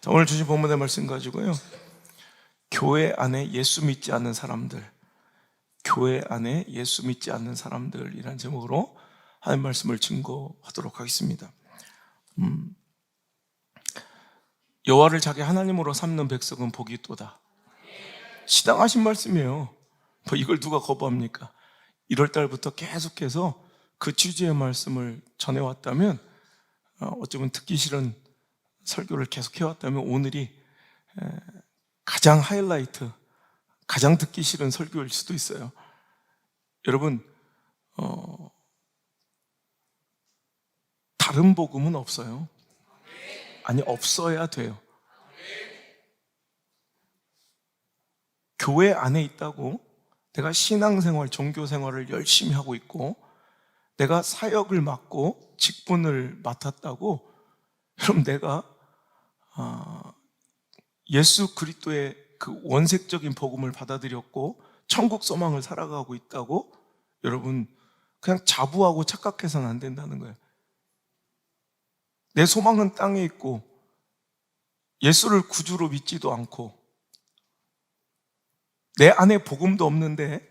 오늘 주신 본문의 말씀 가지고요, 교회 안에 예수 믿지 않는 사람들, 교회 안에 예수 믿지 않는 사람들이라는 제목으로 하나님 말씀을 증거하도록 하겠습니다. 여호와를 자기 하나님으로 삼는 백성은 복이 있도다. 시당하신 말씀이에요. 뭐 이걸 누가 거부합니까? 1월 달부터 계속해서 그 취지의 말씀을 전해왔다면, 어쩌면 듣기 싫은 설교를 계속 해왔다면 오늘이 가장 하이라이트, 가장 듣기 싫은 설교일 수도 있어요. 여러분, 다른 복음은 없어요. 아니, 없어야 돼요. 교회 안에 있다고 내가 신앙생활, 종교생활을 열심히 하고 있고 내가 사역을 맡고 직분을 맡았다고, 그럼 내가 예수 그리스도의 그 원색적인 복음을 받아들였고 천국 소망을 살아가고 있다고 여러분 그냥 자부하고 착각해서는 안 된다는 거예요. 내 소망은 땅에 있고 예수를 구주로 믿지도 않고 내 안에 복음도 없는데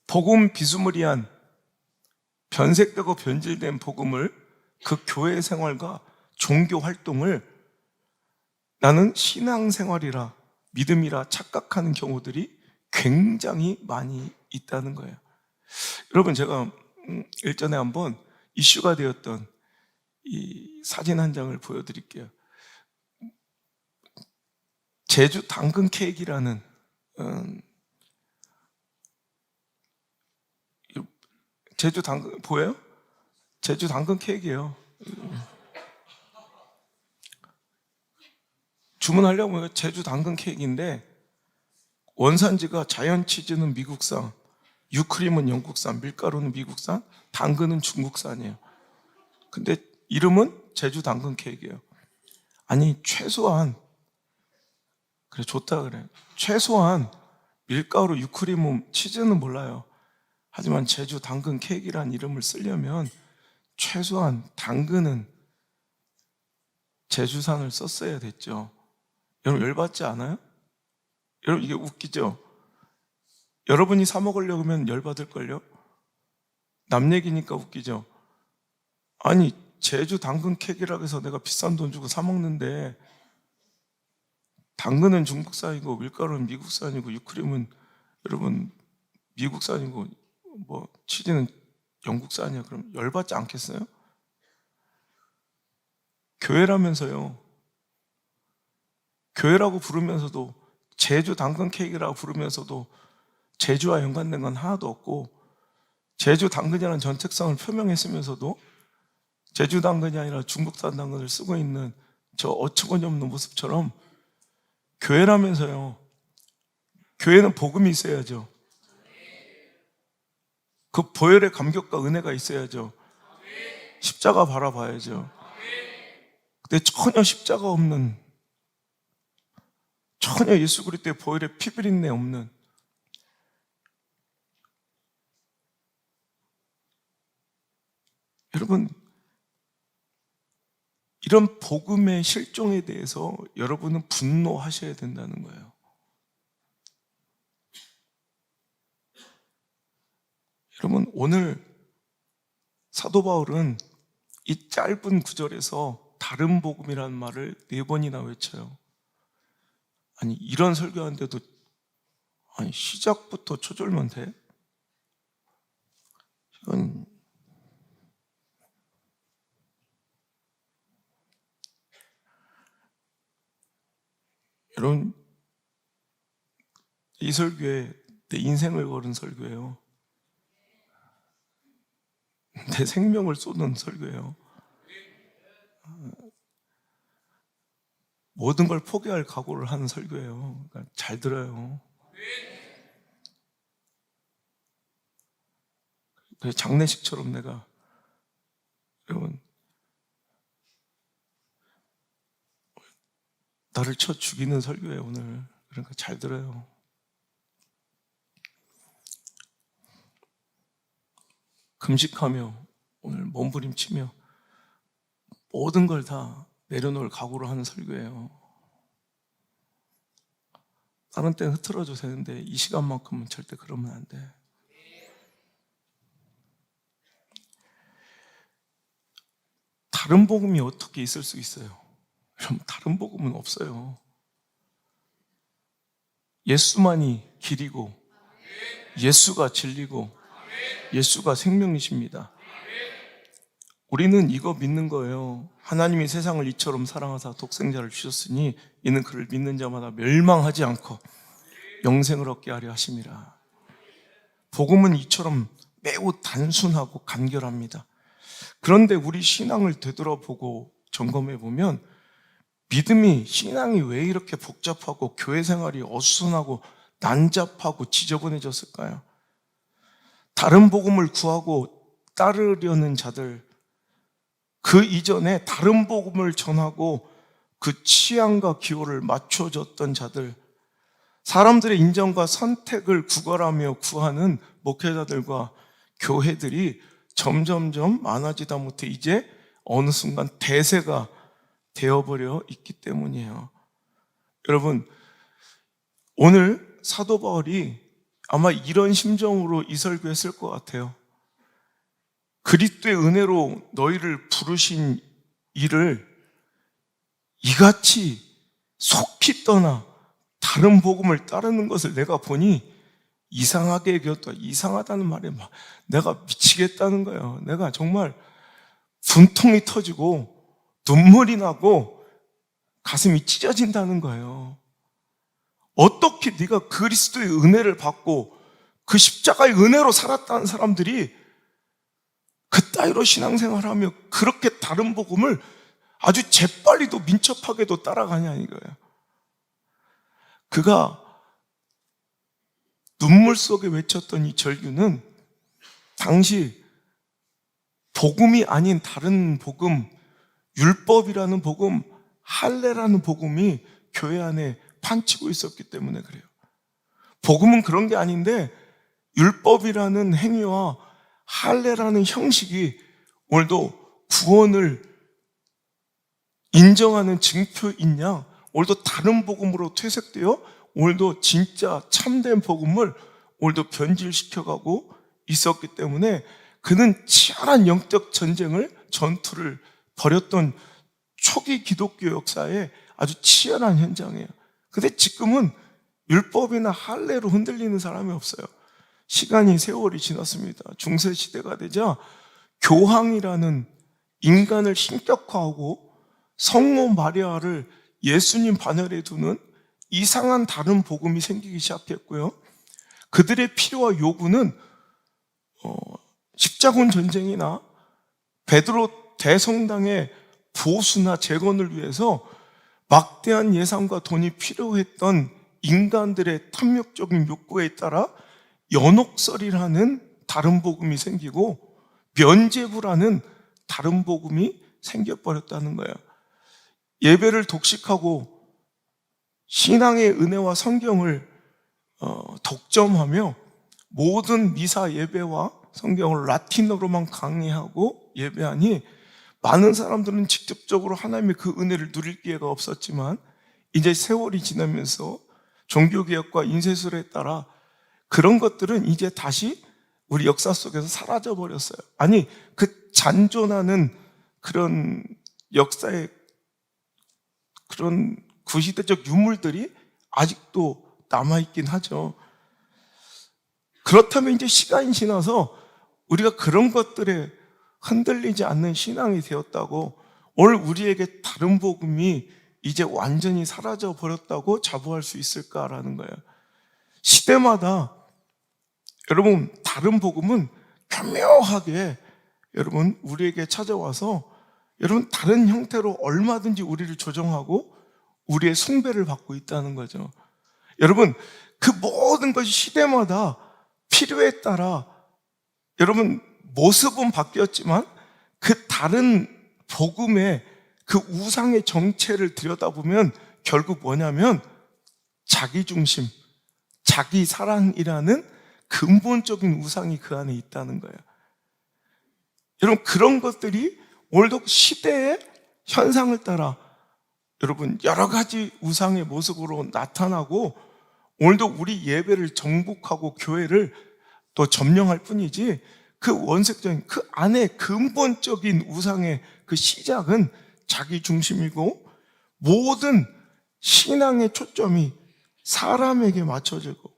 복음 비스무리한 변색되고 변질된 복음을, 그 교회 생활과 종교 활동을 나는 신앙생활이라 믿음이라 착각하는 경우들이 굉장히 많이 있다는 거예요. 여러분, 제가 일전에 한번 이슈가 되었던 이 사진 한 장을 보여드릴게요. 제주 당근 케이크라는, 제주 당근 보여요? 제주 당근 케이크예요. 주문하려고 하면 제주 당근 케이크인데 원산지가 자연 치즈는 미국산, 유크림은 영국산, 밀가루는 미국산, 당근은 중국산이에요. 근데 이름은 제주 당근 케이크예요. 아니, 최소한, 그래, 좋다 그래, 최소한 밀가루, 유크림은, 치즈는 몰라요. 하지만 제주 당근 케이크라는 이름을 쓰려면 최소한 당근은 제주산을 썼어야 됐죠. 여러분, 열받지 않아요? 여러분, 이게 웃기죠? 여러분이 사 먹으려고 하면 열받을걸요? 남 얘기니까 웃기죠? 아니, 제주 당근 케이크라고 해서 내가 비싼 돈 주고 사 먹는데 당근은 중국산이고 밀가루는 미국산이고 유크림은 여러분 미국산이고 뭐 치즈는 영국산이야. 그럼 열받지 않겠어요? 교회라면서요. 교회라고 부르면서도, 제주 당근 케이크라고 부르면서도 제주와 연관된 건 하나도 없고, 제주 당근이라는 정체성을 표명했으면서도 제주 당근이 아니라 중국산 당근을 쓰고 있는 저 어처구니 없는 모습처럼, 교회라면서요. 교회는 복음이 있어야죠. 그 보혈의 감격과 은혜가 있어야죠. 십자가 바라봐야죠. 근데 전혀 십자가 없는, 전혀 예수 그리스도의 보혈의 피비린내 없는, 여러분, 이런 복음의 실종에 대해서 여러분은 분노하셔야 된다는 거예요. 여러분, 오늘 사도 바울은 이 짧은 구절에서 다른 복음이라는 말을 4번이나 외쳐요. 아니, 이런 설교하는데도 아니, 시작부터 초절면 돼? 이건 여러분, 이 설교에 내 인생을 걸은 설교예요. 내 생명을 쏟는 설교예요. 모든 걸 포기할 각오를 하는 설교예요. 그러니까 잘 들어요. 장례식처럼 내가, 여러분, 나를 쳐 죽이는 설교예요, 오늘. 그러니까 잘 들어요. 금식하며 오늘 몸부림치며 모든 걸 다 내려놓을 각오로 하는 설교예요. 다른 때는 흐트러져 되는데 이 시간만큼은 절대 그러면 안 돼. 다른 복음이 어떻게 있을 수 있어요? 여러분, 다른 복음은 없어요. 예수만이 길이고 예수가 진리고 예수가 생명이십니다. 우리는 이거 믿는 거예요. 하나님이 세상을 이처럼 사랑하사 독생자를 주셨으니 이는 그를 믿는 자마다 멸망하지 않고 영생을 얻게 하려 하심이라. 복음은 이처럼 매우 단순하고 간결합니다. 그런데 우리 신앙을 되돌아보고 점검해 보면 믿음이, 신앙이 왜 이렇게 복잡하고 교회 생활이 어수선하고 난잡하고 지저분해졌을까요? 다른 복음을 구하고 따르려는 자들, 그 이전에 다른 복음을 전하고 그 취향과 기호를 맞춰줬던 자들, 사람들의 인정과 선택을 구걸하며 구하는 목회자들과 교회들이 점점점 많아지다 못해 이제 어느 순간 대세가 되어버려 있기 때문이에요. 여러분, 오늘 사도 바울이 아마 이런 심정으로 이 설교했을 것 같아요. 그리스도의 은혜로 너희를 부르신 이를 이같이 속히 떠나 다른 복음을 따르는 것을 내가 보니 이상하게 여겼다. 이상하다는 말에 막 내가 미치겠다는 거예요. 내가 정말 분통이 터지고 눈물이 나고 가슴이 찢어진다는 거예요. 어떻게 네가 그리스도의 은혜를 받고 그 십자가의 은혜로 살았다는 사람들이 그따위로 신앙생활하며 그렇게 다른 복음을 아주 재빨리도 민첩하게도 따라가냐 이거예요. 그가 눈물 속에 외쳤던 이 절규는 당시 복음이 아닌 다른 복음, 율법이라는 복음, 할례라는 복음이 교회 안에 판치고 있었기 때문에 그래요. 복음은 그런 게 아닌데 율법이라는 행위와 할례라는 형식이 오늘도 구원을 인정하는 증표인 양 오늘도 다른 복음으로 퇴색되어 오늘도 진짜 참된 복음을 오늘도 변질시켜가고 있었기 때문에 그는 치열한 영적 전투를 벌였던 초기 기독교 역사에 아주 치열한 현장이에요. 근데 지금은 율법이나 할례로 흔들리는 사람이 없어요. 시간이 세월이 지났습니다. 중세 시대가 되자 교황이라는 인간을 신격화하고 성모 마리아를 예수님 반열에 두는 이상한 다른 복음이 생기기 시작했고요. 그들의 필요와 요구는 십자군 전쟁이나 베드로 대성당의 보수나 재건을 위해서 막대한 예산과 돈이 필요했던 인간들의 탐욕적인 욕구에 따라 연옥설이라는 다른 복음이 생기고 면죄부라는 다른 복음이 생겨버렸다는 거예요. 예배를 독식하고 신앙의 은혜와 성경을 독점하며 모든 미사 예배와 성경을 라틴어로만 강의하고 예배하니 많은 사람들은 직접적으로 하나님의 그 은혜를 누릴 기회가 없었지만 이제 세월이 지나면서 종교개혁과 인쇄술에 따라 그런 것들은 이제 다시 우리 역사 속에서 사라져 버렸어요. 아니, 그 잔존하는 그런 역사의 그런 구시대적 유물들이 아직도 남아있긴 하죠. 그렇다면 이제 시간이 지나서 우리가 그런 것들에 흔들리지 않는 신앙이 되었다고 오늘 우리에게 다른 복음이 이제 완전히 사라져 버렸다고 자부할 수 있을까라는 거예요. 시대마다 여러분 다른 복음은 교묘하게 여러분 우리에게 찾아와서 여러분 다른 형태로 얼마든지 우리를 조정하고 우리의 숭배를 받고 있다는 거죠. 여러분 그 모든 것이 시대마다 필요에 따라 여러분 모습은 바뀌었지만 그 다른 복음의 그 우상의 정체를 들여다보면 결국 뭐냐면 자기중심, 자기 사랑이라는 근본적인 우상이 그 안에 있다는 거예요. 여러분 그런 것들이 오늘도 시대에 현상을 따라 여러분 여러 가지 우상의 모습으로 나타나고 오늘도 우리 예배를 정복하고 교회를 또 점령할 뿐이지 그 원색적인 그 안에 근본적인 우상의 그 시작은 자기 중심이고 모든 신앙의 초점이 사람에게 맞춰지고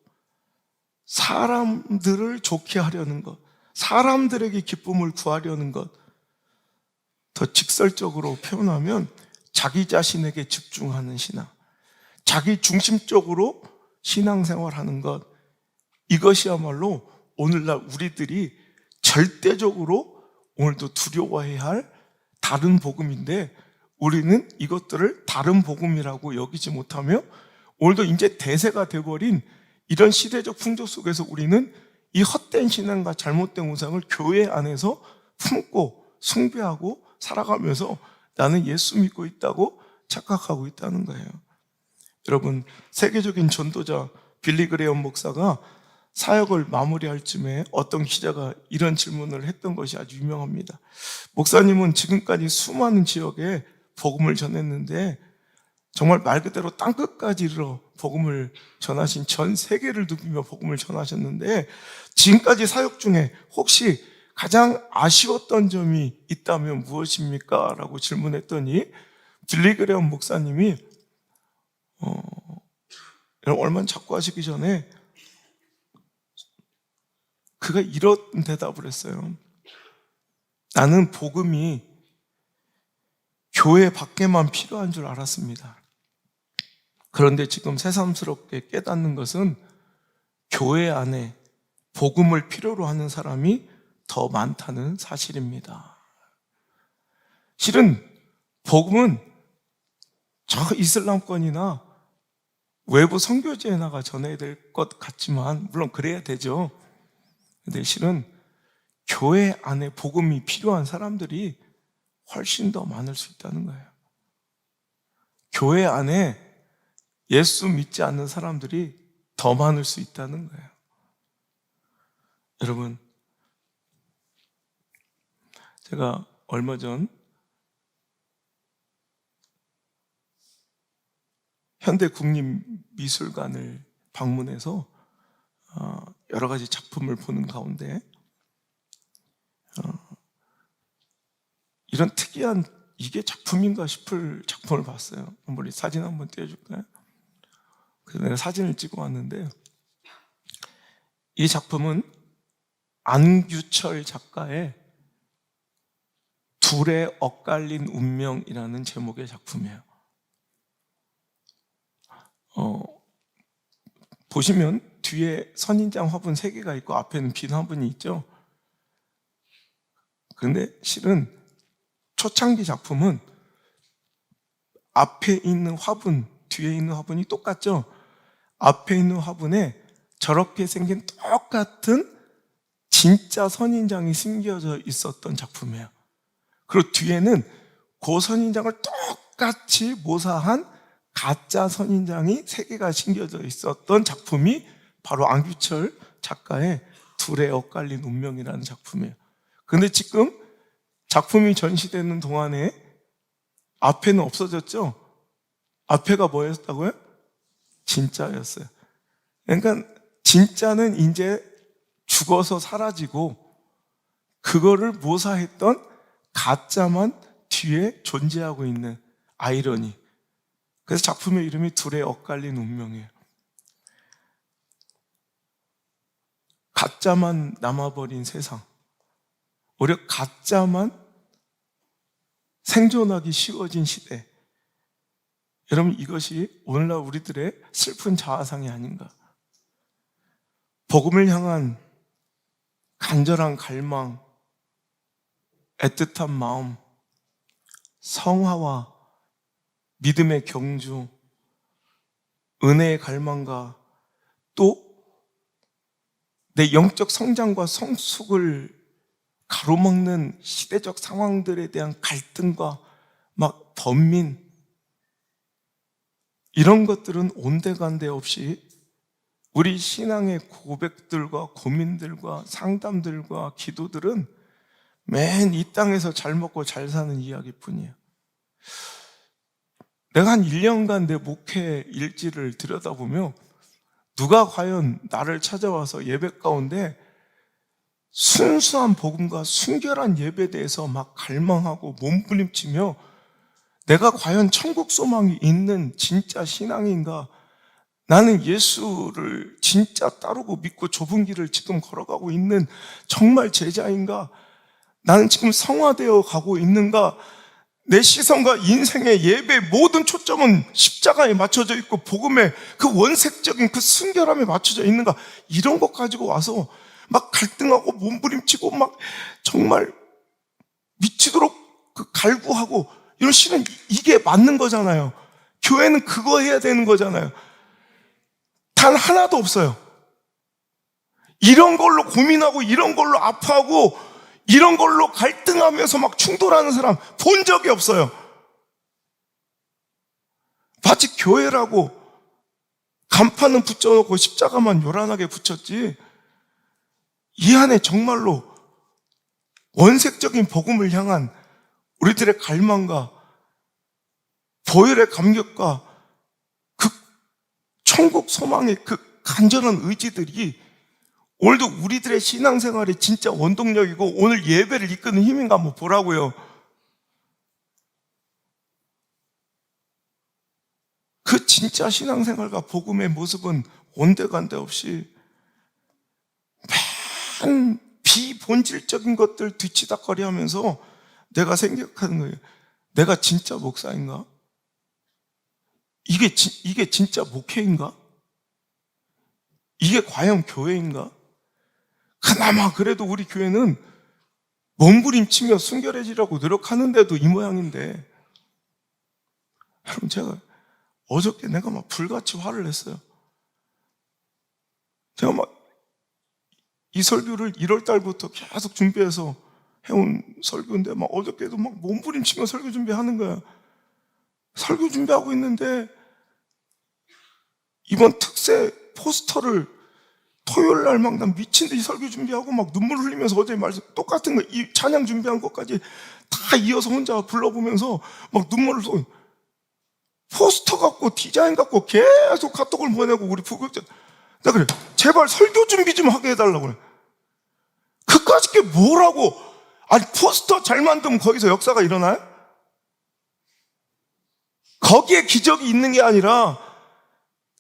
사람들을 좋게 하려는 것, 사람들에게 기쁨을 구하려는 것, 더 직설적으로 표현하면 자기 자신에게 집중하는 신앙, 자기 중심적으로 신앙생활하는 것, 이것이야말로 오늘날 우리들이 절대적으로 오늘도 두려워해야 할 다른 복음인데 우리는 이것들을 다른 복음이라고 여기지 못하며 오늘도 이제 대세가 돼버린 이런 시대적 풍조 속에서 우리는 이 헛된 신앙과 잘못된 우상을 교회 안에서 품고 숭배하고 살아가면서 나는 예수 믿고 있다고 착각하고 있다는 거예요. 여러분, 세계적인 전도자 빌리 그레엄 목사가 사역을 마무리할 쯤에 어떤 기자가 이런 질문을 했던 것이 아주 유명합니다. 목사님은 지금까지 수많은 지역에 복음을 전했는데 정말 말 그대로 땅끝까지 이르러 복음을 전하신 전 세계를 누비며 복음을 전하셨는데 지금까지 사역 중에 혹시 가장 아쉬웠던 점이 있다면 무엇입니까? 라고 질문했더니 빌리 그레엄 목사님이 얼마 자꾸 하시기 전에 그가 이런 대답을 했어요. 나는 복음이 교회 밖에만 필요한 줄 알았습니다. 그런데 지금 새삼스럽게 깨닫는 것은 교회 안에 복음을 필요로 하는 사람이 더 많다는 사실입니다. 실은 복음은 저 이슬람권이나 외부 선교지에 나가 전해야 될 것 같지만 물론 그래야 되죠. 근데 실은 교회 안에 복음이 필요한 사람들이 훨씬 더 많을 수 있다는 거예요. 교회 안에 예수 믿지 않는 사람들이 더 많을 수 있다는 거예요. 여러분, 제가 얼마 전 현대국립미술관을 방문해서 여러 가지 작품을 보는 가운데 이런 특이한 이게 작품인가 싶을 작품을 봤어요. 우리 사진 한번 띄워줄까요? 그래서 내가 사진을 찍어 왔는데 이 작품은 안규철 작가의 둘의 엇갈린 운명이라는 제목의 작품이에요. 보시면 뒤에 선인장 화분 3개가 있고 앞에는 빈 화분이 있죠. 그런데 실은 초창기 작품은 앞에 있는 화분, 뒤에 있는 화분이 똑같죠. 앞에 있는 화분에 저렇게 생긴 똑같은 진짜 선인장이 심겨져 있었던 작품이에요. 그리고 뒤에는 그 선인장을 똑같이 모사한 가짜 선인장이 3개가 심겨져 있었던 작품이 바로 안규철 작가의 둘의 엇갈린 운명이라는 작품이에요. 근데 지금 작품이 전시되는 동안에 앞에는 없어졌죠? 앞에가 뭐였다고요? 진짜였어요. 그러니까 진짜는 이제 죽어서 사라지고 그거를 모사했던 가짜만 뒤에 존재하고 있는 아이러니. 그래서 작품의 이름이 둘의 엇갈린 운명이에요. 가짜만 남아버린 세상, 오히려 가짜만 생존하기 쉬워진 시대. 여러분, 이것이 오늘날 우리들의 슬픈 자아상이 아닌가. 복음을 향한 간절한 갈망, 애틋한 마음, 성화와 믿음의 경주, 은혜의 갈망과 또 내 영적 성장과 성숙을 가로막는 시대적 상황들에 대한 갈등과 막 번민, 이런 것들은 온데간데 없이 우리 신앙의 고백들과 고민들과 상담들과 기도들은 맨 이 땅에서 잘 먹고 잘 사는 이야기뿐이에요. 내가 한 1년간 내 목회 일지를 들여다보면 누가 과연 나를 찾아와서 예배 가운데 순수한 복음과 순결한 예배에 대해서 막 갈망하고 몸부림치며 내가 과연 천국 소망이 있는 진짜 신앙인가? 나는 예수를 진짜 따르고 믿고 좁은 길을 지금 걸어가고 있는 정말 제자인가? 나는 지금 성화되어 가고 있는가? 내 시선과 인생의 예배의 모든 초점은 십자가에 맞춰져 있고 복음의 그 원색적인 그 순결함에 맞춰져 있는가? 이런 것 가지고 와서 막 갈등하고 몸부림치고 막 정말 미치도록 그 갈구하고 이런 실은 이게 맞는 거잖아요. 교회는 그거 해야 되는 거잖아요. 단 하나도 없어요. 이런 걸로 고민하고 이런 걸로 아파하고 이런 걸로 갈등하면서 막 충돌하는 사람 본 적이 없어요. 마치 교회라고 간판은 붙여놓고 십자가만 요란하게 붙였지 이 안에 정말로 원색적인 복음을 향한 우리들의 갈망과 보혈의 감격과 그 천국 소망의 그 간절한 의지들이 오늘도 우리들의 신앙생활이 진짜 원동력이고 오늘 예배를 이끄는 힘인가 한번 보라고요. 그 진짜 신앙생활과 복음의 모습은 온데간데 없이 맨 비본질적인 것들 뒤치다거리 하면서 내가 생각하는 거예요. 내가 진짜 목사인가? 이게 진짜 목회인가? 이게 과연 교회인가? 그나마 그래도 우리 교회는 몸부림치며 순결해지라고 노력하는데도 이 모양인데 여러분 제가 어저께 내가 막 불같이 화를 냈어요. 제가 막 이 설교를 1월 달부터 계속 준비해서 해온 설교인데 막 어저께도 막 몸부림치며 설교 준비하는 거야. 설교 준비하고 있는데 이번 특세 포스터를 토요일 날 막 난 미친 듯이 설교 준비하고 막 눈물 흘리면서 어제 말씀 똑같은 거 이 찬양 준비한 것까지 다 이어서 혼자 불러보면서 막 눈물을 쏘. 포스터 갖고 디자인 갖고 계속 카톡을 보내고 우리 부국자 나 그래 제발 설교 준비 좀 하게 해달라고 그래. 그까짓 게 뭐라고? 아니 포스터 잘 만들면 거기서 역사가 일어나요? 거기에 기적이 있는 게 아니라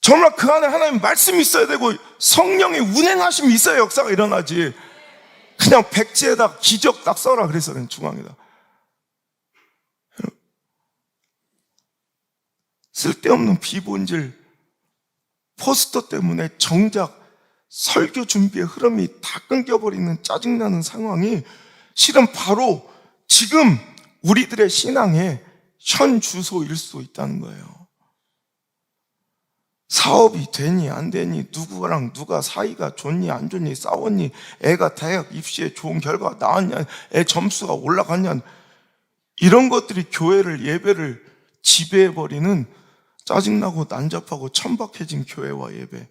정말 그 안에 하나님 말씀이 있어야 되고 성령의 운행하심이 있어야 역사가 일어나지. 그냥 백지에다 기적 딱 써라 그랬어요. 중앙에다. 쓸데없는 비본질 포스터 때문에 정작 설교 준비의 흐름이 다 끊겨버리는 짜증나는 상황이 실은 바로 지금 우리들의 신앙의 현 주소일 수 있다는 거예요. 사업이 되니 안 되니 누구랑 누가 사이가 좋니 안 좋니 싸웠니 애가 대학 입시에 좋은 결과가 나왔냐 애 점수가 올라갔냐 이런 것들이 교회를 예배를 지배해버리는 짜증나고 난잡하고 천박해진 교회와 예배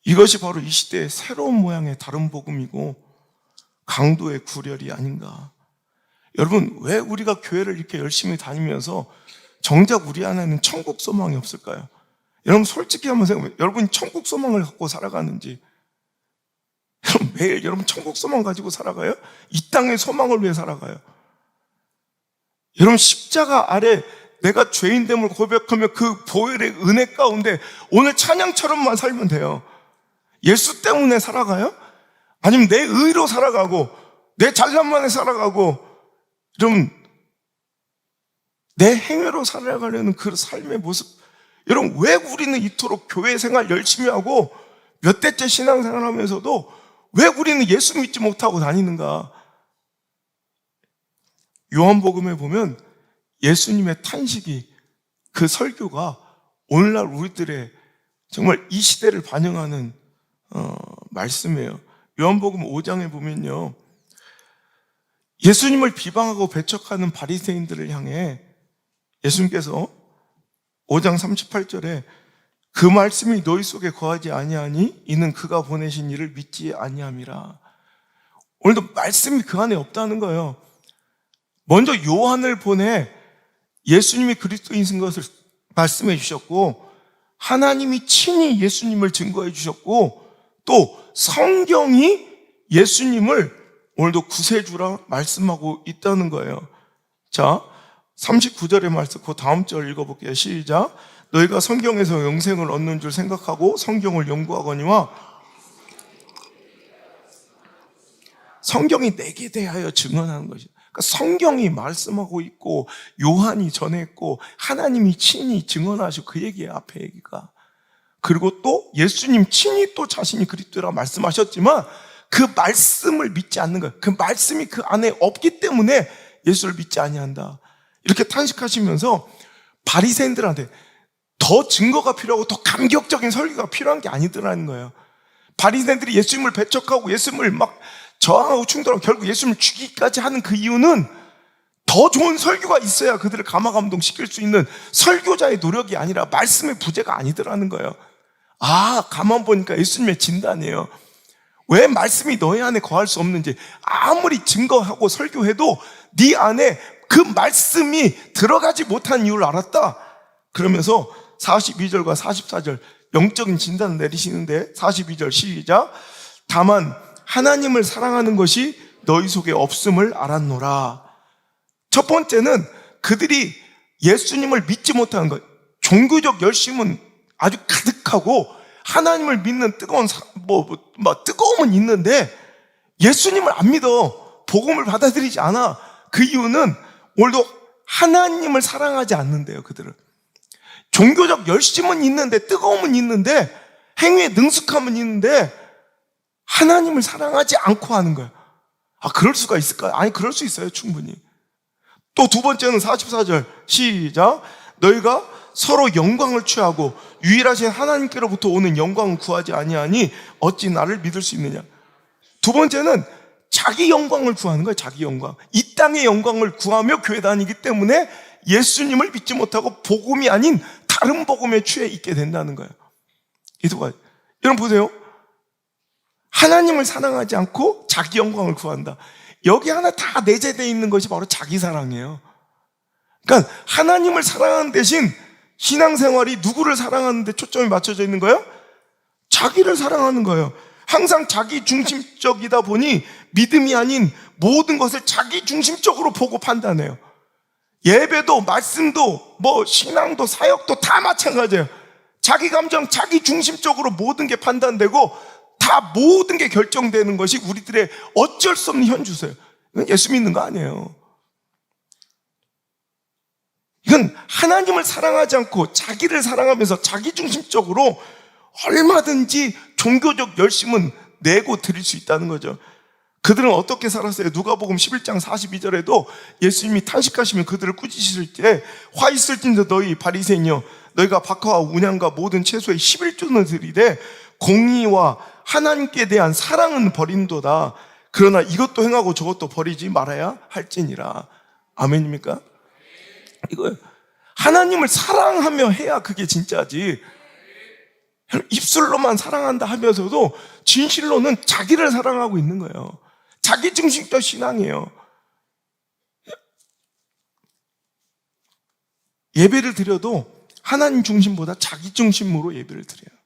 이것이 바로 이 시대의 새로운 모양의 다른 복음이고 강도의 구렬이 아닌가. 여러분 왜 우리가 교회를 이렇게 열심히 다니면서 정작 우리 안에는 천국 소망이 없을까요? 여러분 솔직히 한번 생각해보세요. 여러분이 천국 소망을 갖고 살아가는지 여러분 매일 여러분 천국 소망 가지고 살아가요? 이 땅의 소망을 위해 살아가요? 여러분 십자가 아래 내가 죄인됨을 고백하며 그 보혈의 은혜 가운데 오늘 찬양처럼만 살면 돼요. 예수 때문에 살아가요? 아니면 내 의로 살아가고 내 잘난만에 살아가고 여러분 내 행위로 살아가려는 그 삶의 모습 여러분 왜 우리는 이토록 교회 생활 열심히 하고 몇 대째 신앙생활 하면서도 왜 우리는 예수 믿지 못하고 다니는가? 요한복음에 보면 예수님의 탄식이 그 설교가 오늘날 우리들의 정말 이 시대를 반영하는 말씀이에요. 요한복음 5장에 보면요. 예수님을 비방하고 배척하는 바리새인들을 향해 예수님께서 5장 38절에 그 말씀이 너희 속에 거하지 아니하니 이는 그가 보내신 이를 믿지 아니함이라. 오늘도 말씀이 그 안에 없다는 거예요. 먼저 요한을 보내 예수님이 그리스도이신 것을 말씀해 주셨고, 하나님이 친히 예수님을 증거해 주셨고, 또 성경이 예수님을 오늘도 구세주라 말씀하고 있다는 거예요. 자, 39절의 말씀, 그 다음 절 읽어볼게요. 시작. 너희가 성경에서 영생을 얻는 줄 생각하고 성경을 연구하거니와 성경이 내게 대하여 증언하는 것이다. 그러니까 성경이 말씀하고 있고 요한이 전했고 하나님이 친히 증언하시고 그 얘기예요. 앞에 얘기가. 그리고 또 예수님 친히 또 자신이 그리스도라 말씀하셨지만 그 말씀을 믿지 않는 거예요. 그 말씀이 그 안에 없기 때문에 예수를 믿지 아니한다. 이렇게 탄식하시면서 바리새인들한테 더 증거가 필요하고 더 감격적인 설교가 필요한 게 아니더라는 거예요. 바리새인들이 예수님을 배척하고 예수님을 막 저항하고 충돌하고 결국 예수님을 죽이기까지 하는 그 이유는 더 좋은 설교가 있어야 그들을 감화감동시킬 수 있는 설교자의 노력이 아니라 말씀의 부재가 아니더라는 거예요. 아, 가만 보니까 예수님의 진단이에요. 왜 말씀이 너희 안에 거할 수 없는지, 아무리 증거하고 설교해도 네 안에 그 말씀이 들어가지 못한 이유를 알았다. 그러면서 42절과 44절 영적인 진단을 내리시는데, 42절 시작. 다만 하나님을 사랑하는 것이 너희 속에 없음을 알았노라. 첫 번째는 그들이 예수님을 믿지 못하는 것. 종교적 열심은 아주 가득하고 하나님을 믿는 뜨거운 뜨거움은 있는데 예수님을 안 믿어. 복음을 받아들이지 않아. 그 이유는 오늘도 하나님을 사랑하지 않는데요. 그들은 종교적 열심은 있는데, 뜨거움은 있는데, 행위에 능숙함은 있는데 하나님을 사랑하지 않고 하는 거예요. 아, 그럴 수가 있을까요? 아니, 그럴 수 있어요. 충분히. 또 두 번째는 44절 시작. 너희가 서로 영광을 취하고 유일하신 하나님께로부터 오는 영광을 구하지 아니하니 어찌 나를 믿을 수 있느냐. 두 번째는 자기 영광을 구하는 거예요. 자기 영광. 이 땅의 영광을 구하며 교회 다니기 때문에 예수님을 믿지 못하고 복음이 아닌 다른 복음에 취해 있게 된다는 거예요. 이 두 가지. 여러분 보세요. 하나님을 사랑하지 않고 자기 영광을 구한다. 여기 하나 다 내재되어 있는 것이 바로 자기 사랑이에요. 그러니까 하나님을 사랑하는 대신 신앙생활이 누구를 사랑하는 데 초점이 맞춰져 있는 거예요? 자기를 사랑하는 거예요. 항상 자기 중심적이다 보니 믿음이 아닌 모든 것을 자기 중심적으로 보고 판단해요. 예배도 말씀도 신앙도 사역도 다 마찬가지예요. 자기 감정, 자기 중심적으로 모든 게 판단되고 다 모든 게 결정되는 것이 우리들의 어쩔 수 없는 현주소예요. 이건 예수 믿는 거 아니에요. 이건 하나님을 사랑하지 않고 자기를 사랑하면서 자기 중심적으로 얼마든지 종교적 열심은 내고 드릴 수 있다는 거죠. 그들은 어떻게 살았어요? 누가복음 11장 42절에도 예수님이 탄식하시면 그들을 꾸짖으실 때 화 있을진저 너희 바리새인이여 너희가 박하와 운양과 모든 채소의 11조는 드리되 공의와 하나님께 대한 사랑은 버린도다. 그러나 이것도 행하고 저것도 버리지 말아야 할지니라. 아멘입니까? 이거예요. 하나님을 사랑하며 해야 그게 진짜지. 입술로만 사랑한다 하면서도 진실로는 자기를 사랑하고 있는 거예요. 자기 중심적 신앙이에요. 예배를 드려도 하나님 중심보다 자기 중심으로 예배를 드려요.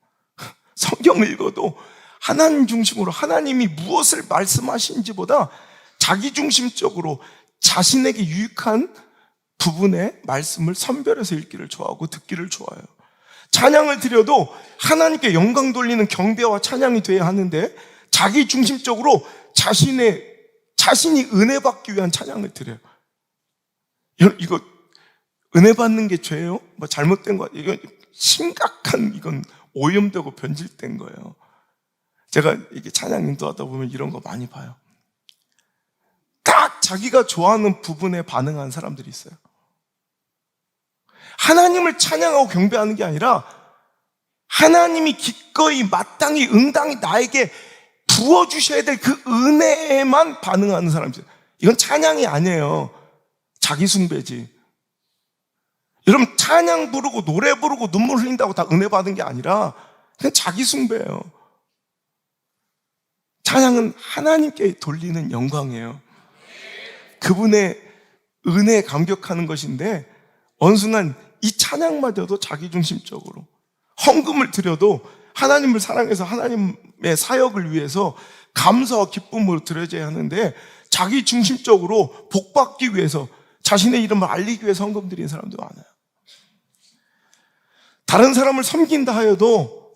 성경을 읽어도 하나님 중심으로 하나님이 무엇을 말씀하신지보다 자기 중심적으로 자신에게 유익한 부분의 말씀을 선별해서 읽기를 좋아하고 듣기를 좋아해요. 찬양을 드려도 하나님께 영광 돌리는 경배와 찬양이 돼야 하는데 자기 중심적으로 자신이 은혜 받기 위한 찬양을 드려요. 이거 은혜 받는 게 죄예요? 잘못된 거 이건 심각한, 이건 오염되고 변질된 거예요. 제가 이게 찬양 인도하다 보면 이런 거 많이 봐요. 딱 자기가 좋아하는 부분에 반응하는 사람들이 있어요. 하나님을 찬양하고 경배하는 게 아니라 하나님이 기꺼이 마땅히 응당히 나에게 부어주셔야 될 그 은혜에만 반응하는 사람들. 이건 찬양이 아니에요. 자기 숭배지. 여러분, 찬양 부르고 노래 부르고 눈물 흘린다고 다 은혜 받은 게 아니라 그냥 자기 숭배예요. 찬양은 하나님께 돌리는 영광이에요. 그분의 은혜에 감격하는 것인데 어느 순간 이 찬양마저도 자기중심적으로, 헌금을 드려도 하나님을 사랑해서 하나님의 사역을 위해서 감사와 기쁨으로 드려져야 하는데 자기중심적으로 복받기 위해서 자신의 이름을 알리기 위해서 헌금 드리는 사람도 많아요. 다른 사람을 섬긴다 하여도,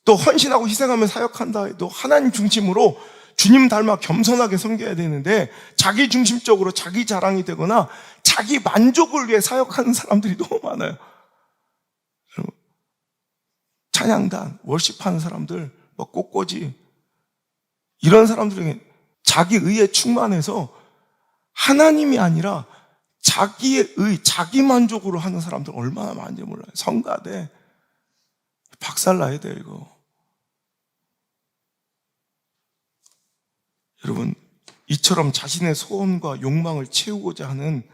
또 헌신하고 희생하며 사역한다 해도 하나님 중심으로 주님 닮아 겸손하게 섬겨야 되는데 자기 중심적으로 자기 자랑이 되거나 자기 만족을 위해 사역하는 사람들이 너무 많아요. 찬양단, 월십하는 사람들, 꽃꽂이, 이런 사람들에게 자기 의에 충만해서 하나님이 아니라 자기의 의, 자기 만족으로 하는 사람들 얼마나 많은지 몰라요. 성가대 박살나야 돼요, 이거. 여러분, 이처럼 자신의 소원과 욕망을 채우고자 하는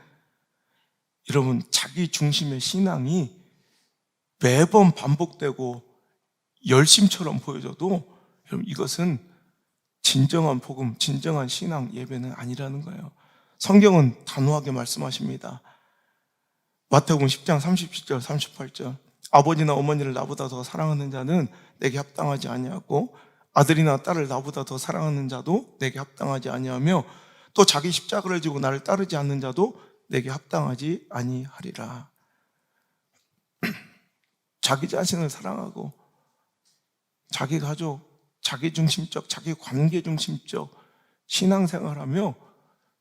여러분 자기 중심의 신앙이 매번 반복되고 열심처럼 보여져도 여러분 이것은 진정한 복음, 진정한 신앙 예배는 아니라는 거예요. 성경은 단호하게 말씀하십니다. 마태복음 10장 37절 38절 아버지나 어머니를 나보다 더 사랑하는 자는 내게 합당하지 아니하고 아들이나 딸을 나보다 더 사랑하는 자도 내게 합당하지 아니하며 또 자기 십자가를 지고 나를 따르지 않는 자도 내게 합당하지 아니하리라. 자기 자신을 사랑하고 자기 가족, 자기 중심적, 자기 관계 중심적 신앙생활하며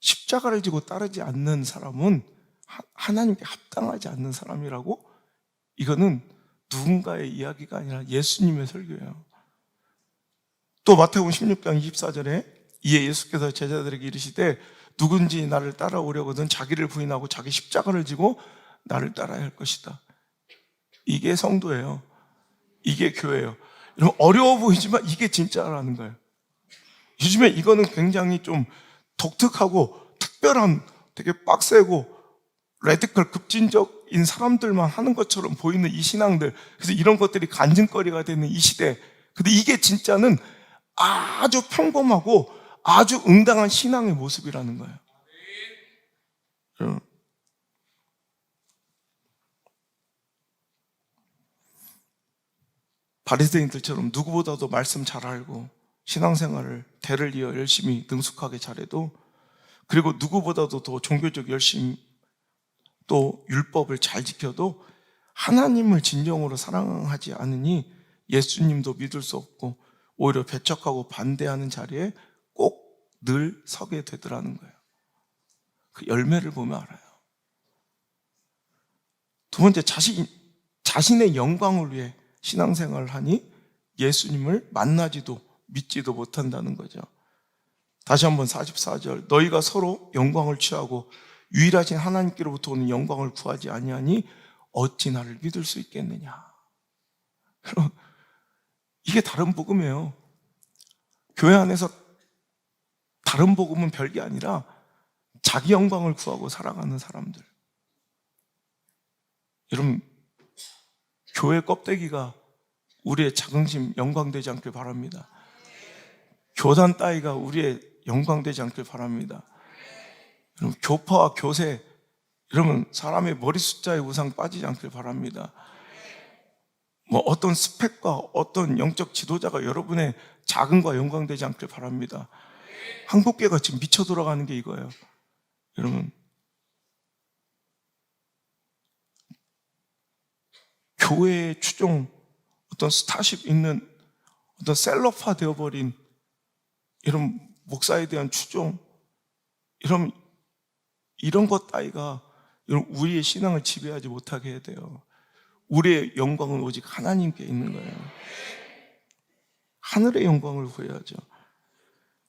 십자가를 지고 따르지 않는 사람은 하나님께 합당하지 않는 사람이라고. 이거는 누군가의 이야기가 아니라 예수님의 설교예요. 또 마태복음 16장 24절에 이에 예수께서 제자들에게 이르시되 누군지 나를 따라오려거든 자기를 부인하고 자기 십자가를 지고 나를 따라야 할 것이다. 이게 성도예요. 이게 교회예요. 여러분, 어려워 보이지만 이게 진짜라는 거예요. 요즘에 이거는 굉장히 좀 독특하고 특별한, 되게 빡세고 레디컬 급진적인 사람들만 하는 것처럼 보이는 이 신앙들, 그래서 이런 것들이 간증거리가 되는 이 시대. 근데 이게 진짜는 아주 평범하고 아주 응당한 신앙의 모습이라는 거예요. 바리새인들처럼 누구보다도 말씀 잘 알고 신앙생활을 대를 이어 열심히 능숙하게 잘해도, 그리고 누구보다도 더 종교적 열심, 또 율법을 잘 지켜도 하나님을 진정으로 사랑하지 않으니 예수님도 믿을 수 없고 오히려 배척하고 반대하는 자리에 꼭 늘 서게 되더라는 거예요. 그 열매를 보면 알아요. 두 번째, 자신의 영광을 위해 신앙생활을 하니 예수님을 만나지도 믿지도 못한다는 거죠. 다시 한번 44절 너희가 서로 영광을 취하고 유일하신 하나님께로부터 오는 영광을 구하지 아니하니 어찌 나를 믿을 수 있겠느냐. 이게 다른 복음이에요. 교회 안에서 다른 복음은 별게 아니라 자기 영광을 구하고 살아가는 사람들. 여러분, 교회 껍데기가 우리의 자긍심 영광되지 않길 바랍니다. 교단 따위가 우리의 영광되지 않길 바랍니다. 여러분, 교파와 교세, 여러분 사람의 머리 숫자의 우상 빠지지 않길 바랍니다. 어떤 스펙과 어떤 영적 지도자가 여러분의 자긍과 영광되지 않길 바랍니다. 한국교회가 지금 미쳐 돌아가는 게 이거예요. 여러분, 교회의 추종, 어떤 스타십 있는 어떤 셀럽화 되어버린 이런 목사에 대한 추종, 이런 것 따위가 우리의 신앙을 지배하지 못하게 해야 돼요. 우리의 영광은 오직 하나님께 있는 거예요. 하늘의 영광을 구해야죠.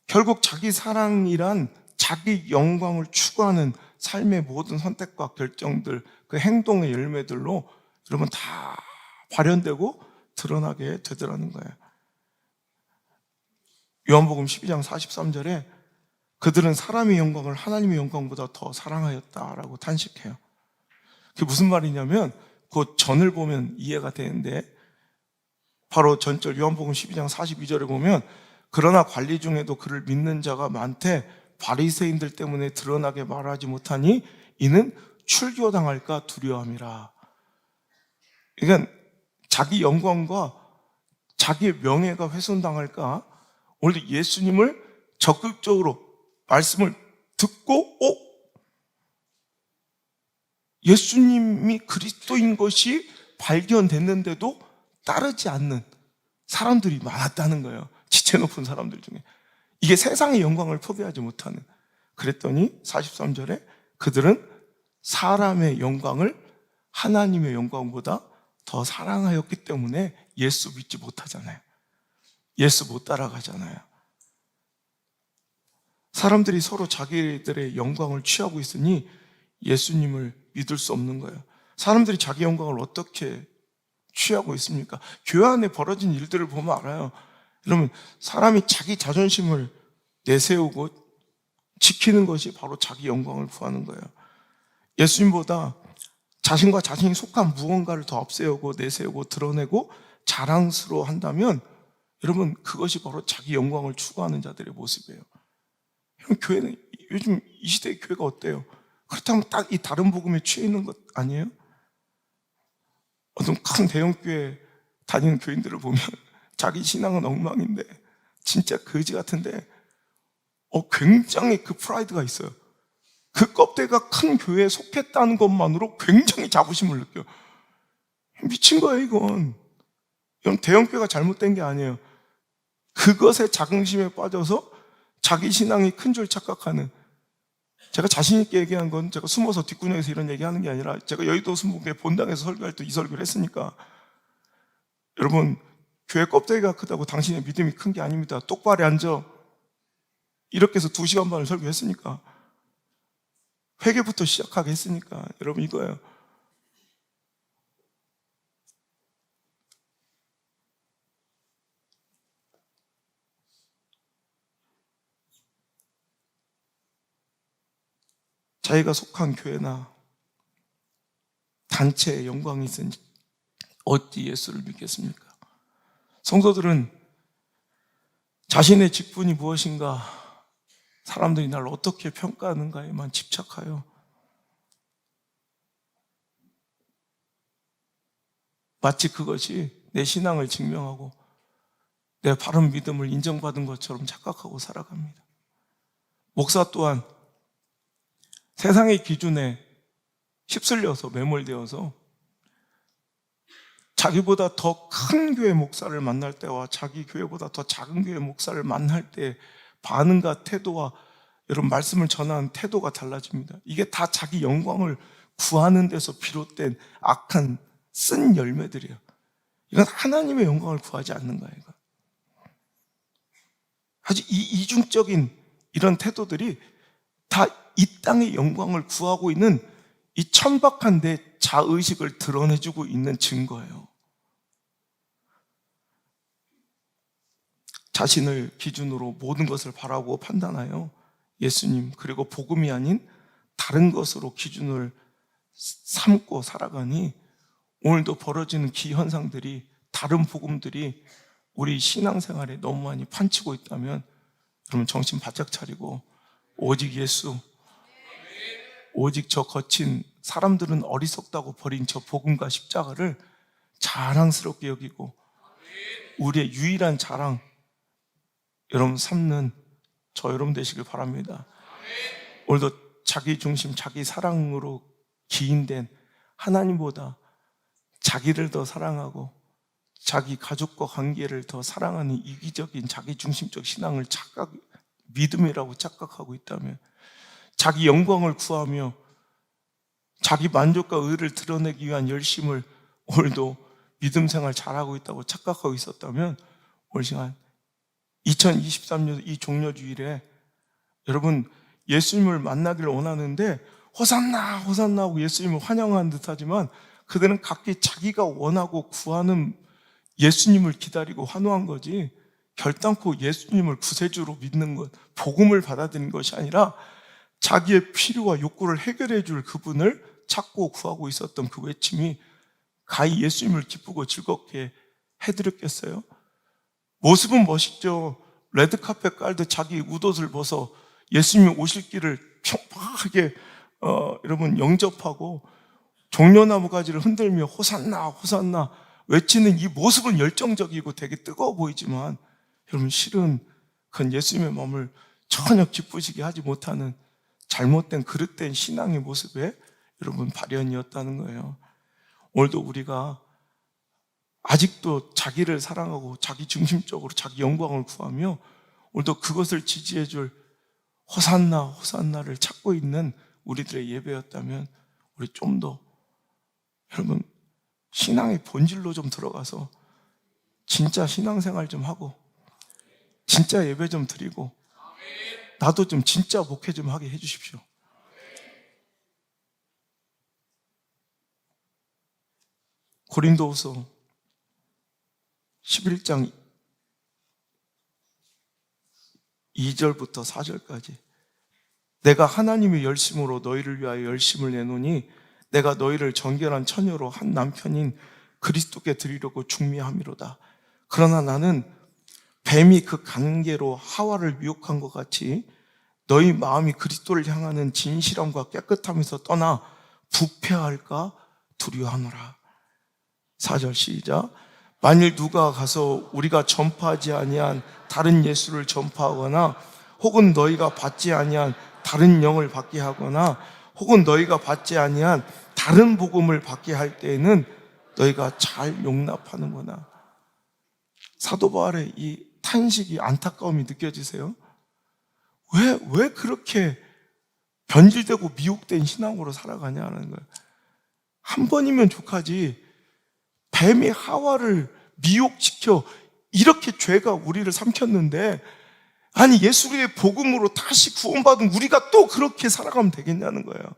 결국 자기 사랑이란 자기 영광을 추구하는 삶의 모든 선택과 결정들, 그 행동의 열매들로 여러분 다 발현되고 드러나게 되더라는 거예요. 요한복음 12장 43절에 그들은 사람의 영광을 하나님의 영광보다 더 사랑하였다라고 탄식해요. 그게 무슨 말이냐면 그 전을 보면 이해가 되는데, 바로 전절 요한복음 12장 42절에 보면 그러나 관리 중에도 그를 믿는 자가 많되 바리새인들 때문에 드러나게 말하지 못하니 이는 출교당할까 두려워함이라. 그러니까 자기 영광과 자기의 명예가 훼손당할까. 오늘도 예수님을 적극적으로 말씀을 듣고 예수님이 그리스도인 것이 발견됐는데도 따르지 않는 사람들이 많았다는 거예요. 지체 높은 사람들 중에. 이게 세상의 영광을 포기하지 못하는. 그랬더니 43절에 그들은 사람의 영광을 하나님의 영광보다 더 사랑하였기 때문에 예수 믿지 못하잖아요. 예수 못 따라가잖아요. 사람들이 서로 자기들의 영광을 취하고 있으니 예수님을 믿을 수 없는 거예요. 사람들이 자기 영광을 어떻게 취하고 있습니까? 교회 안에 벌어진 일들을 보면 알아요. 여러분, 사람이 자기 자존심을 내세우고 지키는 것이 바로 자기 영광을 구하는 거예요. 예수님보다 자신과 자신이 속한 무언가를 더 앞세우고 내세우고 드러내고 자랑스러워 한다면 여러분, 그것이 바로 자기 영광을 추구하는 자들의 모습이에요. 교회는 요즘 이 시대의 교회가 어때요? 그렇다면 딱 이 다른 복음에 취해 있는 것 아니에요? 어떤 큰 대형교회 다니는 교인들을 보면 자기 신앙은 엉망인데 진짜 거지 같은데 굉장히 그 프라이드가 있어요. 그 껍데기가 큰 교회에 속했다는 것만으로 굉장히 자부심을 느껴요. 미친 거예요, 이건. 이건 대형교회가 잘못된 게 아니에요. 그것에 자긍심에 빠져서 자기 신앙이 큰 줄 착각하는. 제가 자신 있게 얘기한 건 제가 숨어서 뒷구녕에서 이런 얘기하는 게 아니라 제가 여의도 순복음교회 본당에서 설교할 때 이 설교를 했으니까. 여러분, 교회 껍데기가 크다고 당신의 믿음이 큰 게 아닙니다. 똑바로 앉아. 이렇게 해서 2시간 반을 설교했으니까. 회개부터 시작하게 했으니까. 여러분, 이거예요. 자기가 속한 교회나 단체에 영광이 있으니 어찌 예수를 믿겠습니까? 성도들은 자신의 직분이 무엇인가, 사람들이 나를 어떻게 평가하는가에만 집착하여 마치 그것이 내 신앙을 증명하고 내 바른 믿음을 인정받은 것처럼 착각하고 살아갑니다. 목사 또한 세상의 기준에 휩쓸려서 매몰되어서 자기보다 더 큰 교회 목사를 만날 때와 자기 교회보다 더 작은 교회 목사를 만날 때 반응과 태도와 여러분 말씀을 전하는 태도가 달라집니다. 이게 다 자기 영광을 구하는 데서 비롯된 악한 쓴 열매들이에요. 이건 하나님의 영광을 구하지 않는 거예요. 이건. 아주 이중적인 이런 태도들이 다 이 땅의 영광을 구하고 있는 이 천박한 내 자의식을 드러내주고 있는 증거예요. 자신을 기준으로 모든 것을 바라고 판단하여 예수님 그리고 복음이 아닌 다른 것으로 기준을 삼고 살아가니 오늘도 벌어지는 기현상들이, 다른 복음들이 우리 신앙생활에 너무 많이 판치고 있다면 여러분 정신 바짝 차리고 오직 예수, 오직 저 거친 사람들은 어리석다고 버린 저 복음과 십자가를 자랑스럽게 여기고 우리의 유일한 자랑 여러분 삼는 저 여러분 되시길 바랍니다. 오늘도 자기 중심, 자기 사랑으로 기인된 하나님보다 자기를 더 사랑하고 자기 가족과 관계를 더 사랑하는 이기적인 자기 중심적 신앙을 믿음이라고 착각하고 있다면, 자기 영광을 구하며 자기 만족과 의를 드러내기 위한 열심을 오늘도 믿음 생활 잘하고 있다고 착각하고 있었다면 오늘 시간 2023년 이 종려주일에 여러분 예수님을 만나기를 원하는데 호산나 호산나 하고 예수님을 환영하는 듯하지만 그들은 각기 자기가 원하고 구하는 예수님을 기다리고 환호한 거지 결단코 예수님을 구세주로 믿는 것, 복음을 받아들이는 것이 아니라 자기의 필요와 욕구를 해결해 줄 그분을 찾고 구하고 있었던 그 외침이 가히 예수님을 기쁘고 즐겁게 해드렸겠어요? 모습은 멋있죠. 레드카펫 깔듯 자기 웃옷을 벗어 예수님이 오실 길을 평범하게 여러분 영접하고 종려나무 가지를 흔들며 호산나 호산나 외치는 이 모습은 열정적이고 되게 뜨거워 보이지만 여러분 실은 그건 예수님의 마음을 전혀 기쁘시게 하지 못하는 잘못된 그릇된 신앙의 모습에 여러분 발현이었다는 거예요. 오늘도 우리가 아직도 자기를 사랑하고 자기 중심적으로 자기 영광을 구하며 오늘도 그것을 지지해 줄 호산나 호산나를 찾고 있는 우리들의 예배였다면 우리 좀 더 여러분 신앙의 본질로 좀 들어가서 진짜 신앙생활 좀 하고 진짜 예배 좀 드리고 나도 좀 진짜 목회 좀 하게 해주십시오. 고린도후서 11장 2절부터 4절까지 내가 하나님의 열심으로 너희를 위하여 열심을 내노니 내가 너희를 정결한 처녀로 한 남편인 그리스도께 드리려고 중미함이로다. 그러나 나는 뱀이 그 관계로 하와를 미혹한 것 같이 너희 마음이 그리스도를 향하는 진실함과 깨끗함에서 떠나 부패할까 두려워하노라. 4절 시작. 만일 누가 가서 우리가 전파하지 아니한 다른 예수를 전파하거나 혹은 너희가 받지 아니한 다른 영을 받게 하거나 혹은 너희가 받지 아니한 다른 복음을 받게 할 때에는 너희가 잘 용납하는구나. 사도 바울의 이 탄식이 안타까움이 느껴지세요? 왜 그렇게 변질되고 미혹된 신앙으로 살아가냐는 거예요. 한 번이면 족하지 뱀이 하와를 미혹시켜 이렇게 죄가 우리를 삼켰는데 아니 예수의 복음으로 다시 구원받은 우리가 또 그렇게 살아가면 되겠냐는 거예요.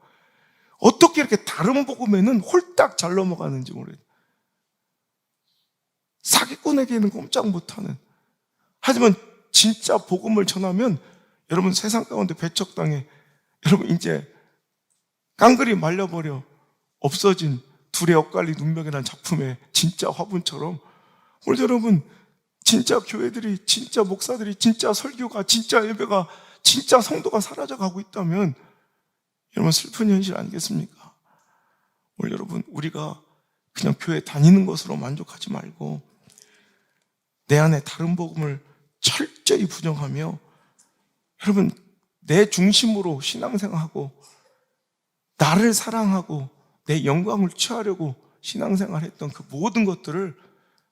어떻게 이렇게 다른 복음에는 홀딱 잘 넘어가는지 모르겠어요. 사기꾼에게는 꼼짝 못하는. 하지만 진짜 복음을 전하면 여러분 세상 가운데 배척당해 여러분 이제 깡그리 말려버려 없어진 둘의 엇갈린 운명이라는 작품의 진짜 화분처럼 오늘 여러분 진짜 교회들이 진짜 목사들이 진짜 설교가 진짜 예배가 진짜 성도가 사라져가고 있다면 여러분 슬픈 현실 아니겠습니까? 오늘 여러분 우리가 그냥 교회 다니는 것으로 만족하지 말고 내 안에 다른 복음을 철저히 부정하며 여러분 내 중심으로 신앙생활하고 나를 사랑하고 내 영광을 취하려고 신앙생활했던 그 모든 것들을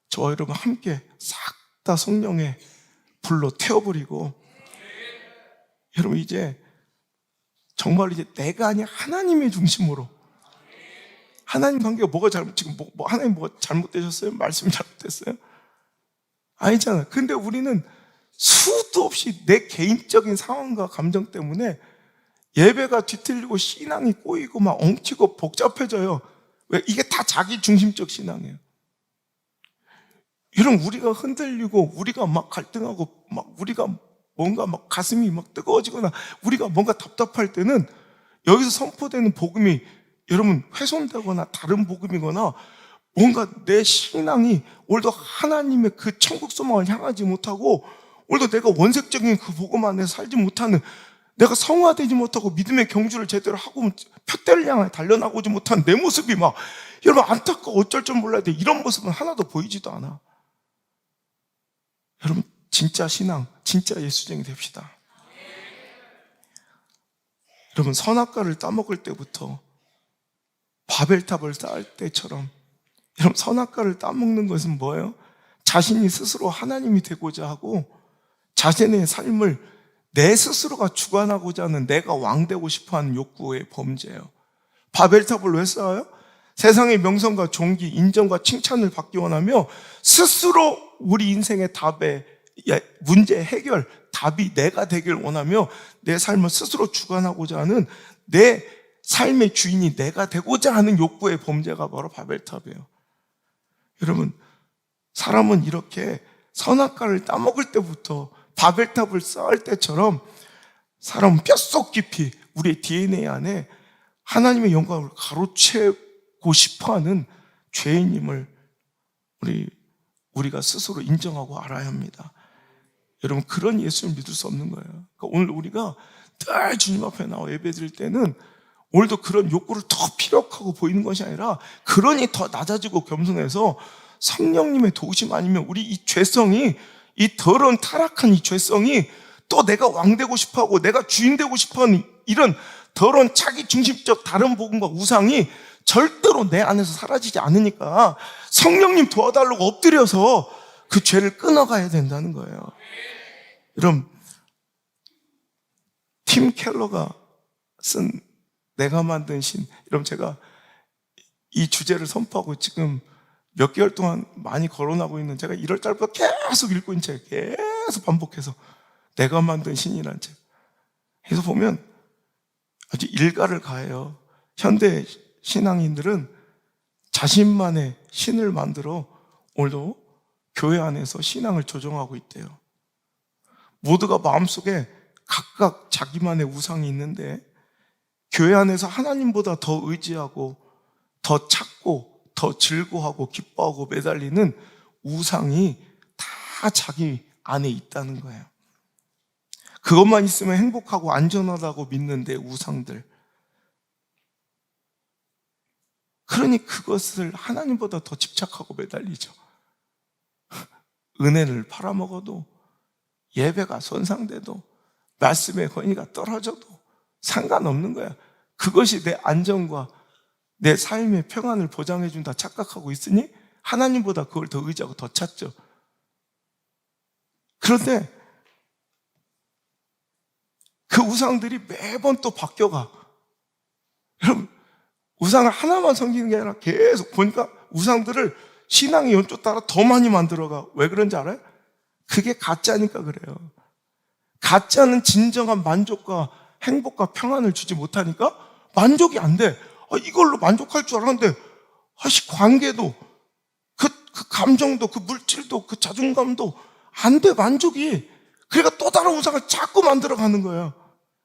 저와 여러분 함께 싹 다 성령의 불로 태워버리고 여러분 이제 정말 이제 내가 아니라 하나님의 중심으로 하나님 관계가 뭐가 지금 하나님 뭐가 잘못되셨어요? 말씀이 잘못됐어요? 아니잖아. 근데 우리는 수도 없이 내 개인적인 상황과 감정 때문에 예배가 뒤틀리고 신앙이 꼬이고 막 엉키고 복잡해져요. 왜? 이게 다 자기 중심적 신앙이에요. 여러분 우리가 흔들리고 우리가 막 갈등하고 막 우리가 뭔가 막 가슴이 막 뜨거워지거나 우리가 뭔가 답답할 때는 여기서 선포되는 복음이 여러분 훼손되거나 다른 복음이거나 뭔가 내 신앙이 오늘도 하나님의 그 천국 소망을 향하지 못하고 오늘도 내가 원색적인 그 복음 안에서 살지 못하는 내가 성화되지 못하고 믿음의 경주를 제대로 하고 표대를 향해 달려나오지 못한 내 모습이 막 여러분 안타까워 어쩔 줄 몰라야 돼. 이런 모습은 하나도 보이지도 않아. 여러분 진짜 신앙, 진짜 예수쟁이 됩시다. 여러분 선악과를 따먹을 때부터 바벨탑을 쌓을 때처럼 여러분 선악과를 따먹는 것은 뭐예요? 자신이 스스로 하나님이 되고자 하고 자신의 삶을 내 스스로가 주관하고자 하는 내가 왕 되고 싶어하는 욕구의 범죄예요. 바벨탑을 왜 쌓아요? 세상의 명성과 존귀, 인정과 칭찬을 받기 원하며 스스로 우리 인생의 답의 문제 해결, 답이 내가 되길 원하며 내 삶을 스스로 주관하고자 하는 내 삶의 주인이 내가 되고자 하는 욕구의 범죄가 바로 바벨탑이에요. 여러분, 사람은 이렇게 선악과를 따먹을 때부터 바벨탑을 쌓을 때처럼 사람은 뼛속 깊이 우리의 DNA 안에 하나님의 영광을 가로채고 싶어하는 죄인임을 우리가 스스로 인정하고 알아야 합니다. 여러분 그런 예수를 믿을 수 없는 거예요. 그러니까 오늘 우리가 늘 주님 앞에 나와 예배 드릴 때는 오늘도 그런 욕구를 더 피력하고 보이는 것이 아니라 그러니 더 낮아지고 겸손해서 성령님의 도우심 아니면 우리 이 죄성이, 이 더러운 타락한 이 죄성이 또 내가 왕 되고 싶어하고 내가 주인 되고 싶어하는 이런 더러운 자기 중심적 다른 복음과 우상이 절대로 내 안에서 사라지지 않으니까 성령님 도와달라고 엎드려서 그 죄를 끊어가야 된다는 거예요. 여러분, 팀 켈러가 쓴 내가 만든 신, 여러분, 제가 이 주제를 선포하고 지금 몇 개월 동안 많이 거론하고 있는, 제가 1월 달부터 계속 읽고 있는 책, 계속 반복해서 내가 만든 신이라는 책. 그래서 보면 아주 일가를 가해요. 현대 신앙인들은 자신만의 신을 만들어 오늘도 교회 안에서 신앙을 조정하고 있대요. 모두가 마음속에 각각 자기만의 우상이 있는데 교회 안에서 하나님보다 더 의지하고 더 찾고 더 즐거워하고 기뻐하고 매달리는 우상이 다 자기 안에 있다는 거예요. 그것만 있으면 행복하고 안전하다고 믿는데 우상들. 그러니 그것을 하나님보다 더 집착하고 매달리죠. 은혜를 팔아먹어도, 예배가 손상돼도, 말씀의 권위가 떨어져도 상관없는 거야. 그것이 내 안전과 내 삶의 평안을 보장해준다 착각하고 있으니 하나님보다 그걸 더 의지하고 더 찾죠. 그런데 그 우상들이 매번 또 바뀌어가. 여러분, 우상을 하나만 섬기는 게 아니라 계속 보니까 우상들을 신앙의 연조 따라 더 많이 만들어가. 왜 그런지 알아요? 그게 가짜니까 그래요. 가짜는 진정한 만족과 행복과 평안을 주지 못하니까 만족이 안 돼. 이걸로 만족할 줄 알았는데 관계도 그 감정도 그 물질도 그 자존감도 안 돼, 만족이. 그러니까 또 다른 우상을 자꾸 만들어가는 거예요.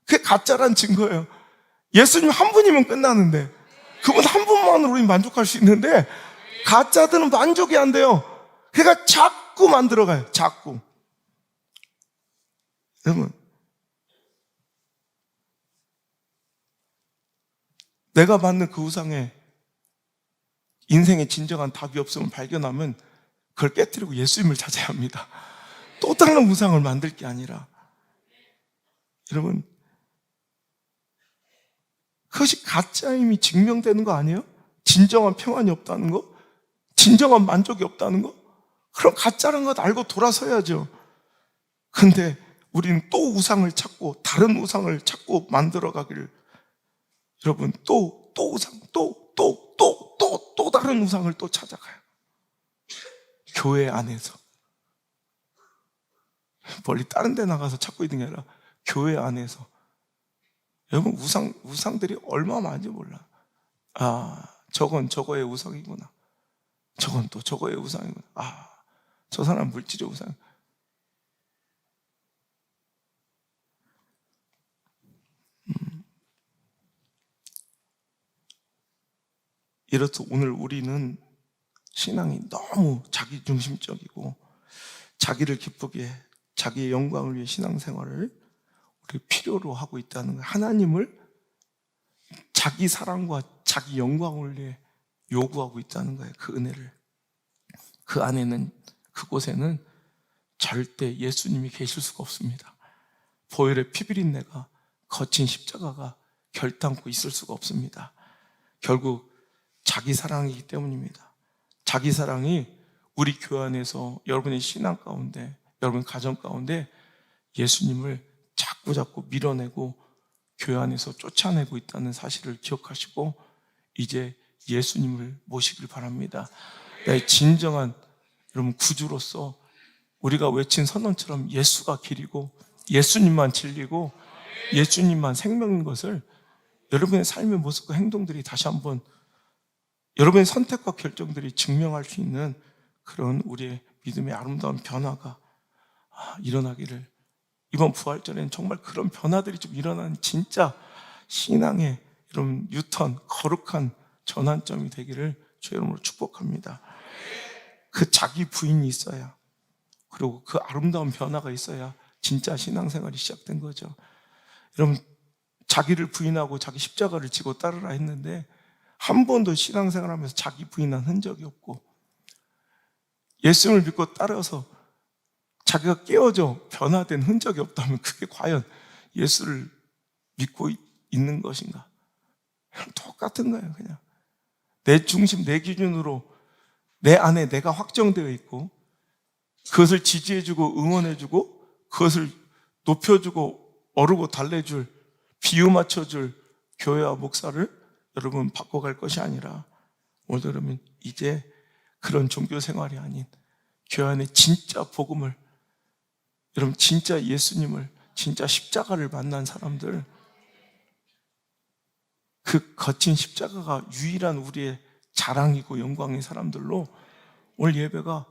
그게 가짜란 증거예요. 예수님 한 분이면 끝나는데, 그분 한 분만으로 우리 만족할 수 있는데 가짜들은 만족이 안 돼요. 그러니까 자꾸 만들어가요. 자꾸. 여러분, 내가 받는 그 우상에 인생의 진정한 답이 없음을 발견하면 그걸 깨뜨리고 예수님을 찾아야 합니다. 또 다른 우상을 만들 게 아니라. 여러분, 그것이 가짜임이 증명되는 거 아니에요? 진정한 평안이 없다는 거? 진정한 만족이 없다는 거? 그럼 가짜라는 것 알고 돌아서야죠. 근데 우리는 또 우상을 찾고 다른 우상을 찾고 만들어가기를, 여러분, 또 우상, 또 다른 우상을 또 찾아가요. 교회 안에서. 멀리 다른 데 나가서 찾고 있는 게 아니라 교회 안에서. 여러분, 우상들이 얼마나 많은지 몰라. 저건 저거의 우상이구나. 저건 또 저거의 우상이구나. 저 사람 물질의 우상. 이렇듯 오늘 우리는 신앙이 너무 자기중심적이고 자기를 기쁘게, 자기의 영광을 위해 신앙생활을 우리 필요로 하고 있다는 거예요. 하나님을 자기 사랑과 자기 영광을 위해 요구하고 있다는 거예요. 그 은혜를. 그 안에는, 그곳에는 절대 예수님이 계실 수가 없습니다. 보혈의 피비린내가, 거친 십자가가 결단코 있을 수가 없습니다. 결국 자기 사랑이기 때문입니다. 자기 사랑이 우리 교회 안에서 여러분의 신앙 가운데, 여러분 가정 가운데 예수님을 자꾸 밀어내고 교회 안에서 쫓아내고 있다는 사실을 기억하시고 이제 예수님을 모시길 바랍니다. 나의 진정한 여러분 구주로서 우리가 외친 선언처럼 예수가 길이고 예수님만 진리고 예수님만 생명인 것을 여러분의 삶의 모습과 행동들이 다시 한번, 여러분의 선택과 결정들이 증명할 수 있는 그런 우리의 믿음의 아름다운 변화가 일어나기를, 이번 부활절에는 정말 그런 변화들이 좀 일어나는 진짜 신앙의 이런 유턴, 거룩한 전환점이 되기를 주의 이름으로 축복합니다. 그 자기 부인이 있어야, 그리고 그 아름다운 변화가 있어야 진짜 신앙생활이 시작된 거죠. 여러분, 자기를 부인하고 자기 십자가를 지고 따르라 했는데 한 번도 신앙생활하면서 자기 부인한 흔적이 없고, 예수님을 믿고 따라서 자기가 깨어져 변화된 흔적이 없다면 그게 과연 예수를 믿고 있는 것인가? 똑같은 거예요. 그냥 내 중심, 내 기준으로 내 안에 내가 확정되어 있고, 그것을 지지해주고 응원해주고 그것을 높여주고 어르고 달래줄, 비유 맞춰줄 교회와 목사를 여러분 바꿔갈 것이 아니라, 오늘 여러분 이제 그런 종교 생활이 아닌 교회 안에 진짜 복음을, 여러분 진짜 예수님을, 진짜 십자가를 만난 사람들, 그 거친 십자가가 유일한 우리의 자랑이고 영광인 사람들로 오늘 예배가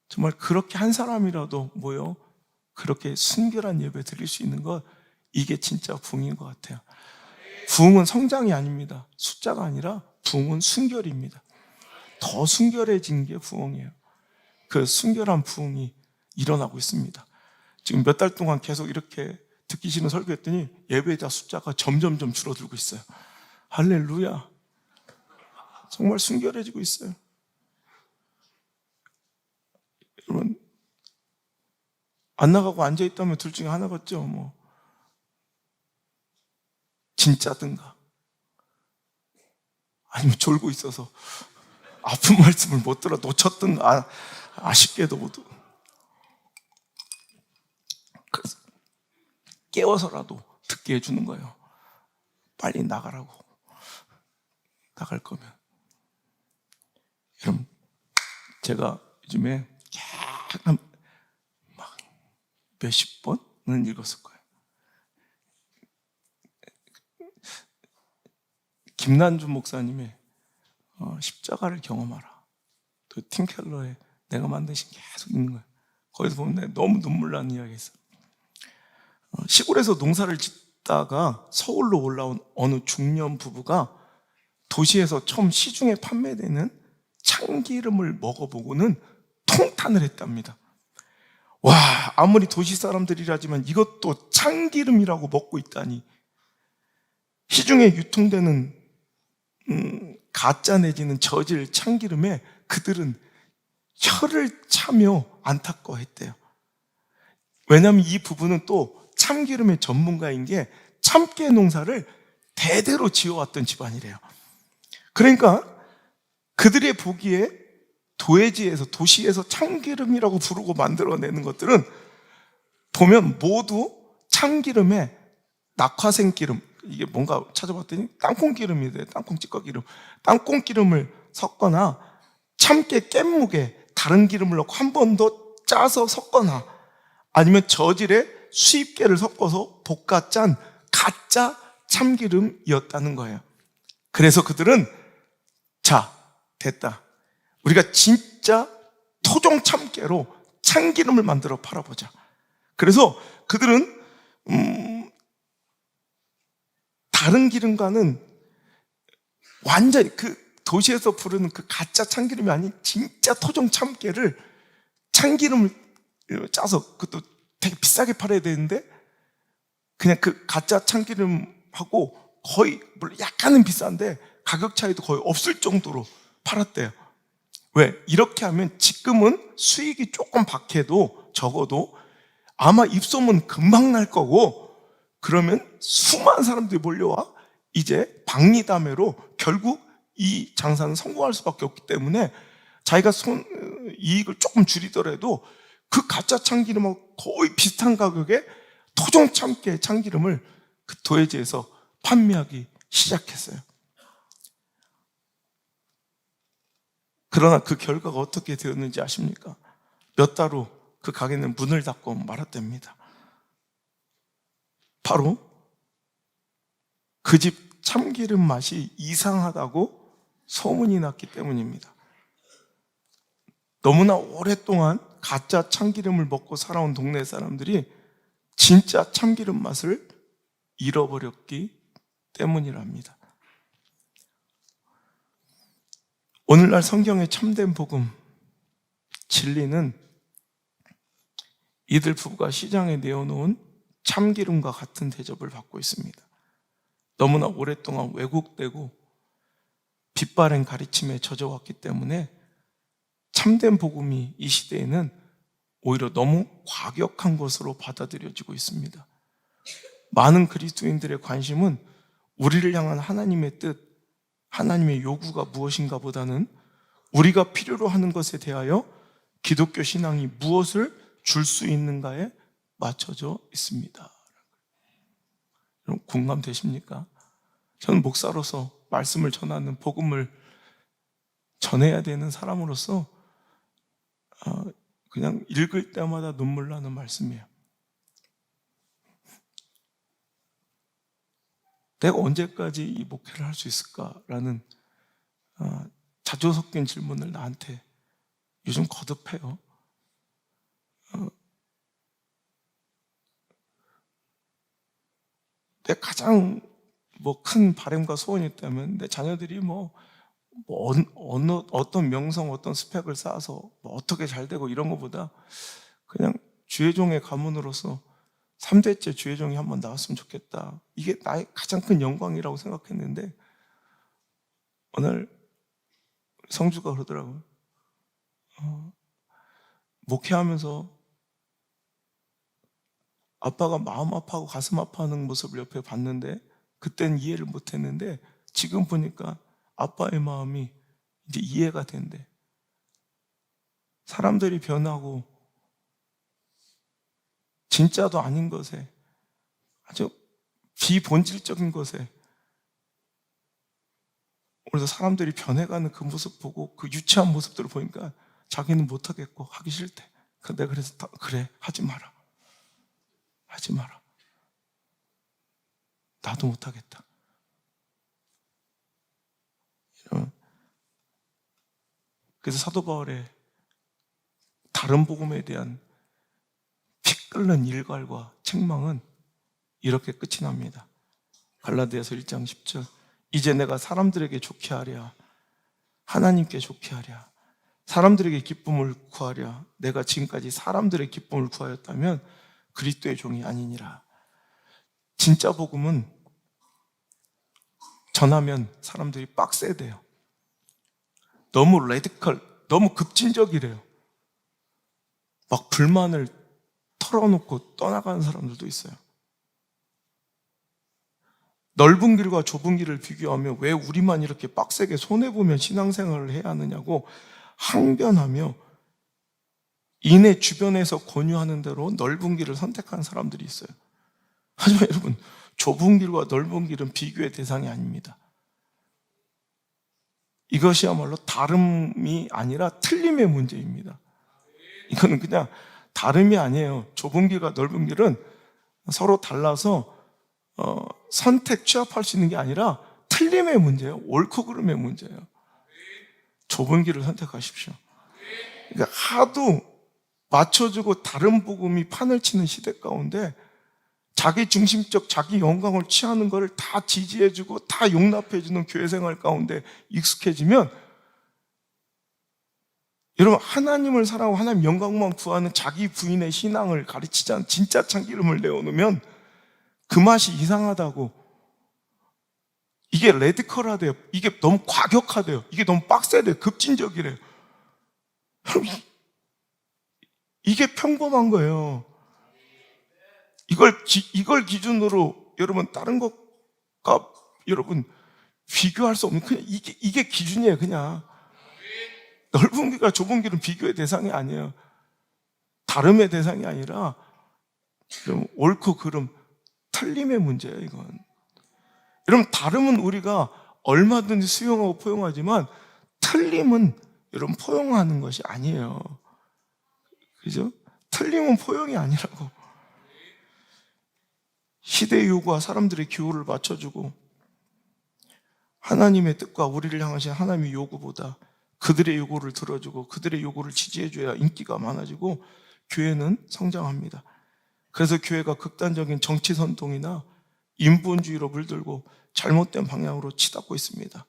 정말 그렇게 한 사람이라도 모여 그렇게 순결한 예배 드릴 수 있는 것, 이게 진짜 부흥인 것 같아요. 부흥은 성장이 아닙니다. 숫자가 아니라 부흥은 순결입니다. 더 순결해진 게 부흥이에요. 그 순결한 부흥이 일어나고 있습니다. 지금 몇 달 동안 계속 이렇게 듣기 싫은 설교했더니 예배자 숫자가 점점점 줄어들고 있어요. 할렐루야. 정말 순결해지고 있어요. 여러분, 안 나가고 앉아있다면 둘 중에 하나겠죠. 뭐 진짜든가 아니면 졸고 있어서 아픈 말씀을 못 들어 놓쳤든가, 아쉽게도 모두. 그래서 깨워서라도 듣게 해주는 거예요. 빨리 나가라고. 나갈 거면. 여러분, 제가 요즘에 막 몇십 번은 읽었을 거예요. 김난준 목사님의 십자가를 경험하라. 또 팀 켈러의 내가 만든 신 계속 읽는 거예요. 거기서 보면 너무 눈물 나는 이야기가 있어요. 시골에서 농사를 짓다가 서울로 올라온 어느 중년 부부가 도시에서 처음 시중에 판매되는 참기름을 먹어보고는 통탄을 했답니다. 와, 아무리 도시 사람들이라지만 이것도 참기름이라고 먹고 있다니. 시중에 유통되는 가짜 내지는 저질 참기름에 그들은 혀를 차며 안타까워했대요. 왜냐하면 이 부부는 또 참기름의 전문가인 게 참깨 농사를 대대로 지어왔던 집안이래요. 그러니까 그들의 보기에 도시에서 참기름이라고 부르고 만들어내는 것들은 보면 모두 참기름에 낙화생기름, 이게 뭔가 찾아봤더니 땅콩기름이 돼요. 땅콩찌꺼기름. 땅콩기름을 섞거나 참깨 깻묵에 다른 기름을 넣고 한 번 더 짜서 섞거나 아니면 저질에 수입깨를 섞어서 볶아 짠 가짜 참기름이었다는 거예요. 그래서 그들은 자, 됐다. 우리가 진짜 토종 참깨로 참기름을 만들어 팔아보자. 그래서 그들은 다른 기름과는 완전히 그 도시에서 부르는 그 가짜 참기름이 아닌 진짜 토종 참깨를 참기름을 짜서, 그것도 되게 비싸게 팔아야 되는데 그냥 그 가짜 참기름하고 거의, 물론 약간은 비싼데 가격 차이도 거의 없을 정도로 팔았대요. 왜? 이렇게 하면 지금은 수익이 조금 박해도 적어도 아마 입소문 금방 날 거고, 그러면 수많은 사람들이 몰려와 이제 박리담회로 결국 이 장사는 성공할 수밖에 없기 때문에 자기가 이익을 조금 줄이더라도 그 가짜 참기름하고 거의 비슷한 가격에 토종 참깨 참기름을 그 도예지에서 판매하기 시작했어요. 그러나 그 결과가 어떻게 되었는지 아십니까? 몇 달 후 그 가게는 문을 닫고 말았답니다. 바로 그 집 참기름 맛이 이상하다고 소문이 났기 때문입니다. 너무나 오랫동안 가짜 참기름을 먹고 살아온 동네 사람들이 진짜 참기름 맛을 잃어버렸기 때문이랍니다. 오늘날 성경의 참된 복음, 진리는 이들 부부가 시장에 내어놓은 참기름과 같은 대접을 받고 있습니다. 너무나 오랫동안 왜곡되고 빛바랜 가르침에 젖어왔기 때문에 참된 복음이 이 시대에는 오히려 너무 과격한 것으로 받아들여지고 있습니다. 많은 그리스도인들의 관심은 우리를 향한 하나님의 뜻, 하나님의 요구가 무엇인가 보다는 우리가 필요로 하는 것에 대하여 기독교 신앙이 무엇을 줄 수 있는가에 맞춰져 있습니다. 여러분 공감되십니까? 저는 목사로서 말씀을 전하는 복음을 전해야 되는 사람으로서 그냥 읽을 때마다 눈물 나는 말씀이에요. 내가 언제까지 이 목회를 할 수 있을까라는 자조 섞인 질문을 나한테 요즘 거듭해요. 내 가장 큰 바람과 소원이 있다면 내 자녀들이 어떤 명성, 어떤 스펙을 쌓아서 어떻게 잘 되고 이런 것보다 그냥 주의 종의 가문으로서 3대째 주의 종이 한번 나왔으면 좋겠다. 이게 나의 가장 큰 영광이라고 생각했는데 오늘 성주가 그러더라고요. 목회하면서 아빠가 마음 아파하고 가슴 아파하는 모습을 옆에 봤는데 그땐 이해를 못했는데 지금 보니까 아빠의 마음이 이제 이해가 된대. 사람들이 변하고 진짜도 아닌 것에 아주 비본질적인 것에 오늘도 사람들이 변해가는 그 모습 보고 그 유치한 모습들을 보니까 자기는 못하겠고 하기 싫대. 근데 그래서 그래 하지 마라. 하지 마라. 나도 못하겠다. 그래서 사도 바울의 다른 복음에 대한 피 끓는 일갈과 책망은 이렇게 끝이 납니다. 갈라디아서 1장 10절. 이제 내가 사람들에게 좋게 하랴, 하나님께 좋게 하랴, 사람들에게 기쁨을 구하랴. 내가 지금까지 사람들의 기쁨을 구하였다면 그리스도의 종이 아니니라. 진짜 복음은 전하면 사람들이 빡세대요. 너무 레디컬, 너무 급진적이래요. 막 불만을 털어놓고 떠나가는 사람들도 있어요. 넓은 길과 좁은 길을 비교하며 왜 우리만 이렇게 빡세게 손해보며 신앙생활을 해야 하느냐고 항변하며 이내 주변에서 권유하는 대로 넓은 길을 선택한 사람들이 있어요. 하지만 여러분, 좁은 길과 넓은 길은 비교의 대상이 아닙니다. 이것이야말로 다름이 아니라 틀림의 문제입니다. 이거는 그냥 다름이 아니에요. 좁은 길과 넓은 길은 서로 달라서 선택, 취합할 수 있는 게 아니라 틀림의 문제예요. 옳고 그름의 문제예요. 좁은 길을 선택하십시오. 그러니까 하도 맞춰주고 다른 복음이 판을 치는 시대 가운데 자기 중심적 자기 영광을 취하는 것을 다 지지해주고 다 용납해주는 교회 생활 가운데 익숙해지면 여러분 하나님을 사랑하고 하나님 영광만 구하는 자기 부인의 신앙을 가르치지 않은 진짜 참기름을 내어놓으면 그 맛이 이상하다고 이게 레디컬하대요. 이게 너무 과격하대요. 이게 너무 빡세대요. 급진적이래요. 이게 평범한 거예요. 이걸 기준으로 여러분 다른 것과 여러분 비교할 수 없는 그냥 이게 기준이에요. 그냥 넓은 길과 좁은 길은 비교의 대상이 아니에요. 다름의 대상이 아니라 옳고 그름 틀림의 문제예요. 이건 여러분 다름은 우리가 얼마든지 수용하고 포용하지만 틀림은 여러분 포용하는 것이 아니에요. 그죠? 틀림은 포용이 아니라고. 시대의 요구와 사람들의 기호를 맞춰주고 하나님의 뜻과 우리를 향하신 하나님의 요구보다 그들의 요구를 들어주고 그들의 요구를 지지해줘야 인기가 많아지고 교회는 성장합니다. 그래서 교회가 극단적인 정치 선동이나 인본주의로 물들고 잘못된 방향으로 치닫고 있습니다.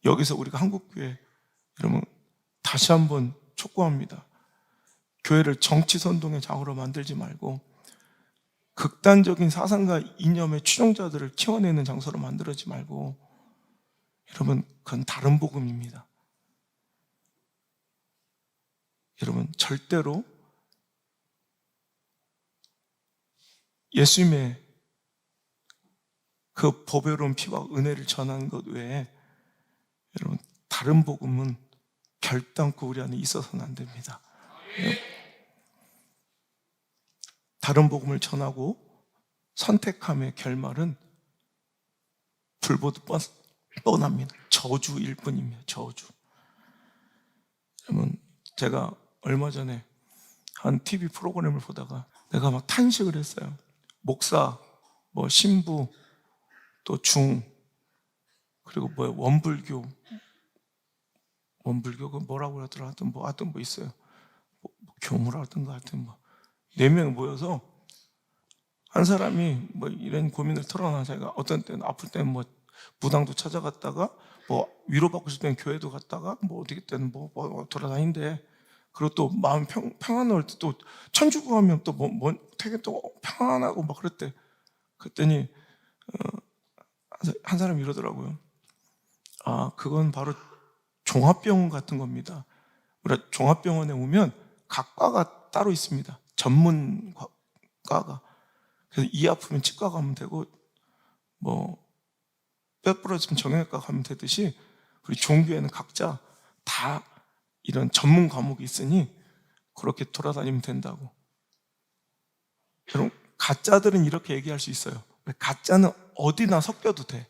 여기서 우리가 한국교회 여러분 다시 한번 촉구합니다. 교회를 정치 선동의 장으로 만들지 말고 극단적인 사상과 이념의 추종자들을 키워내는 장소로 만들어지 말고, 여러분, 그건 다른 복음입니다. 여러분, 절대로 예수님의 그 보배로운 피와 은혜를 전하는 것 외에 여러분, 다른 복음은 결단코 우리 안에 있어서는 안 됩니다. 다른 복음을 전하고 선택함의 결말은 불보듯 뻔합니다. 저주일 뿐입니다. 저주. 여러분, 제가 얼마 전에 한 TV 프로그램을 보다가 내가 막 탄식을 했어요. 목사, 신부, 또 그리고 원불교가 뭐라고 하더라. 하여튼 있어요. 교무라든가 하여튼 4명 모여서 한 사람이 이런 고민을 털어놔. 자기가 어떤 때는 아플 때는 무당도 찾아갔다가 위로받고 싶을 때는 교회도 갔다가 어디 때는 돌아다닌대. 그리고 또 마음 평안할 때 또 천주교 하면 또 되게 또 평안하고 막 그랬대. 그랬더니 한 사람이 이러더라고요. 그건 바로 종합병원 같은 겁니다. 우리가 종합병원에 오면 각 과가 따로 있습니다. 전문과가. 그래서 이 아프면 치과 가면 되고, 뼈 부러지면 정형외과 가면 되듯이, 우리 종교에는 각자 다 이런 전문 과목이 있으니 그렇게 돌아다니면 된다고. 여러분, 가짜들은 이렇게 얘기할 수 있어요. 가짜는 어디나 섞여도 돼.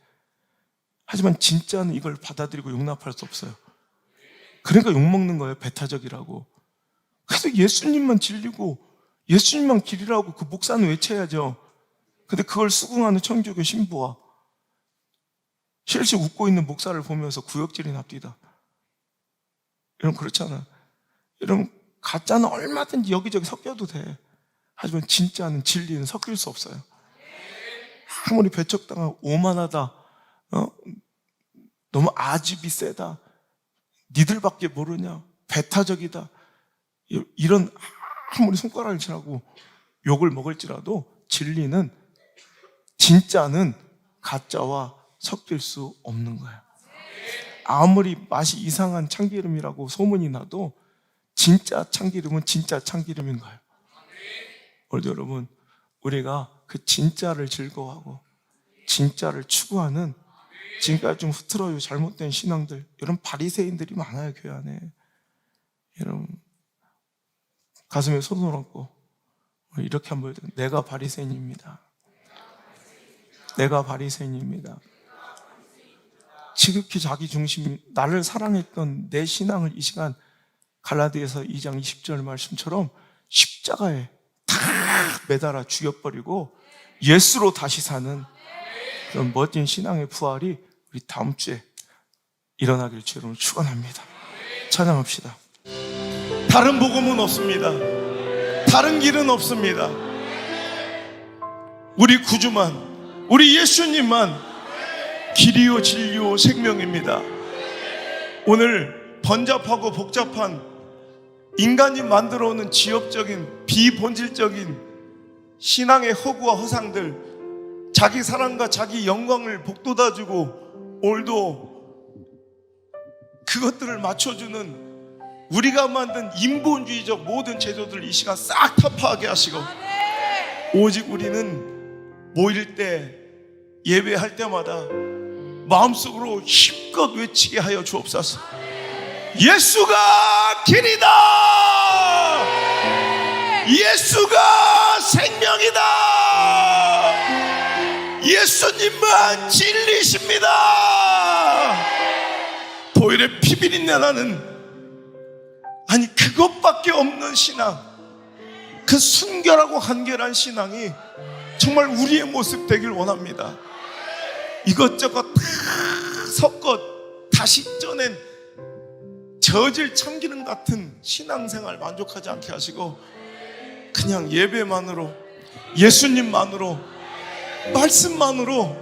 하지만 진짜는 이걸 받아들이고 용납할 수 없어요. 그러니까 욕먹는 거예요. 배타적이라고. 그래서 예수님만 진리고 예수님만 길이라고 그 목사는 외쳐야죠. 근데 그걸 수긍하는 천주교 신부와 실실 웃고 있는 목사를 보면서 구역질이 납디다. 여러분, 그렇잖아. 여러분, 가짜는 얼마든지 여기저기 섞여도 돼. 하지만 진짜는, 진리는 섞일 수 없어요. 아무리 배척당하고 오만하다, 너무 아집이 세다, 니들밖에 모르냐, 배타적이다, 이런 아무리 손가락을 치라고 욕을 먹을지라도 진리는, 진짜는 가짜와 섞일 수 없는 거예요. 아무리 맛이 이상한 참기름이라고 소문이 나도 진짜 참기름은 진짜 참기름인 거예요. 오늘도 여러분, 우리가 그 진짜를 즐거워하고 진짜를 추구하는, 지금까지 좀 흐트러요 잘못된 신앙들, 이런 바리새인들이 많아요. 교회 안에. 여러분, 가슴에 손을 얹고 이렇게 한번 해도, 내가 바리새인입니다. 내가 바리새인입니다. 지극히 자기 중심, 나를 사랑했던 내 신앙을 이 시간 갈라디아서 2장 20절 말씀처럼 십자가에 다 매달아 죽여버리고 예수로 다시 사는 그런 멋진 신앙의 부활이 우리 다음 주에 일어나길 주로 축원합니다. 찬양합시다. 다른 복음은 없습니다. 다른 길은 없습니다. 우리 구주만, 우리 예수님만 길이요 진리요 생명입니다. 오늘 번잡하고 복잡한 인간이 만들어오는 지엽적인 비본질적인 신앙의 허구와 허상들, 자기 사랑과 자기 영광을 복돋아주고 오늘도 그것들을 맞춰주는 우리가 만든 인본주의적 모든 제도들 이 시간 싹 타파하게 하시고, 오직 우리는 모일 때, 예배할 때마다 마음속으로 힘껏 외치게 하여 주옵소서. 예수가 길이다, 예수가 생명이다, 예수님만 진리십니다. 도일의 피비린내 나는, 아니 그것밖에 없는 신앙, 그 순결하고 간결한 신앙이 정말 우리의 모습 되길 원합니다. 이것저것 다 섞어 다시 쪄낸 저질 참기름 같은 신앙생활 만족하지 않게 하시고, 그냥 예배만으로, 예수님만으로, 말씀만으로,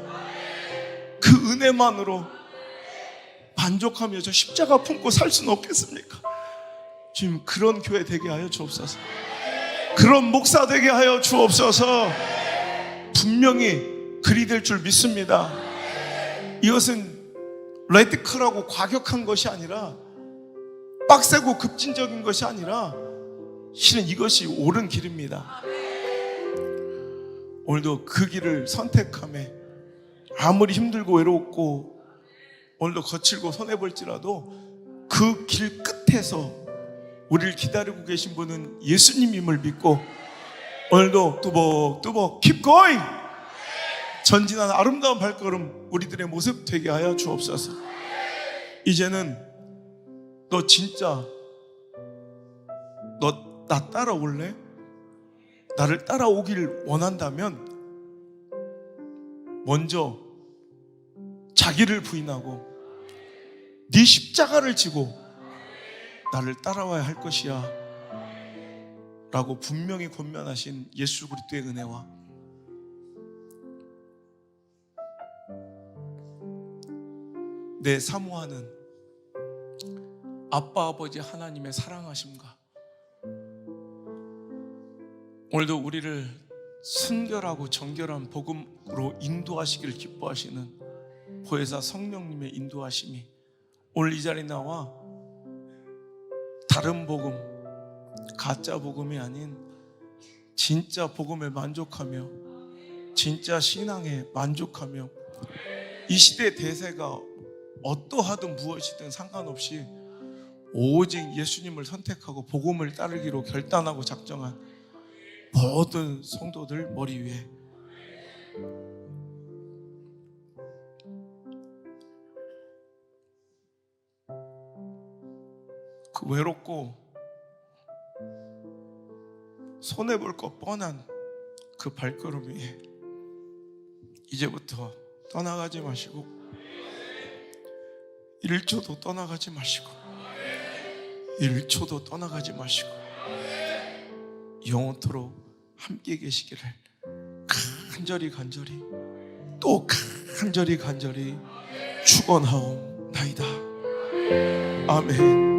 그 은혜만으로 만족하며 저 십자가 품고 살 수는 없겠습니까? 지금 그런 교회 되게 하여 주옵소서. 그런 목사 되게 하여 주옵소서. 분명히 그리 될 줄 믿습니다. 이것은 레디컬하고 과격한 것이 아니라, 빡세고 급진적인 것이 아니라, 실은 이것이 옳은 길입니다. 오늘도 그 길을 선택함에 아무리 힘들고 외롭고 오늘도 거칠고 손해볼지라도 그 길 끝에서 우리를 기다리고 계신 분은 예수님임을 믿고 오늘도 뚜벅뚜벅 keep going, 전진하는 아름다운 발걸음 우리들의 모습 되게 하여 주옵소서. 이제는 너 진짜 너 나 따라올래? 나를 따라오길 원한다면 먼저 자기를 부인하고 네 십자가를 지고 나를 따라와야 할 것이야 라고 분명히 권면하신 예수 그리스도의 은혜와 내 사모하는 아빠 아버지 하나님의 사랑하심과 오늘도 우리를 순결하고 정결한 복음으로 인도하시기를 기뻐하시는 보혜사 성령님의 인도하심이 오늘 이 자리에 나와 다른 복음, 가짜 복음이 아닌 진짜 복음에 만족하며 진짜 신앙에 만족하며 이 시대의 대세가 어떠하든 무엇이든 상관없이 오직 예수님을 선택하고 복음을 따르기로 결단하고 작정한 모든 성도들 머리 위에 그 외롭고 손해볼 것 뻔한 그 발걸음 위에 이제부터 떠나가지 마시고 1초도 떠나가지 마시고 1초도 떠나가지 마시고 영원토록 함께 계시기를 간절히 또 간절히 축원하옵나이다. 아멘.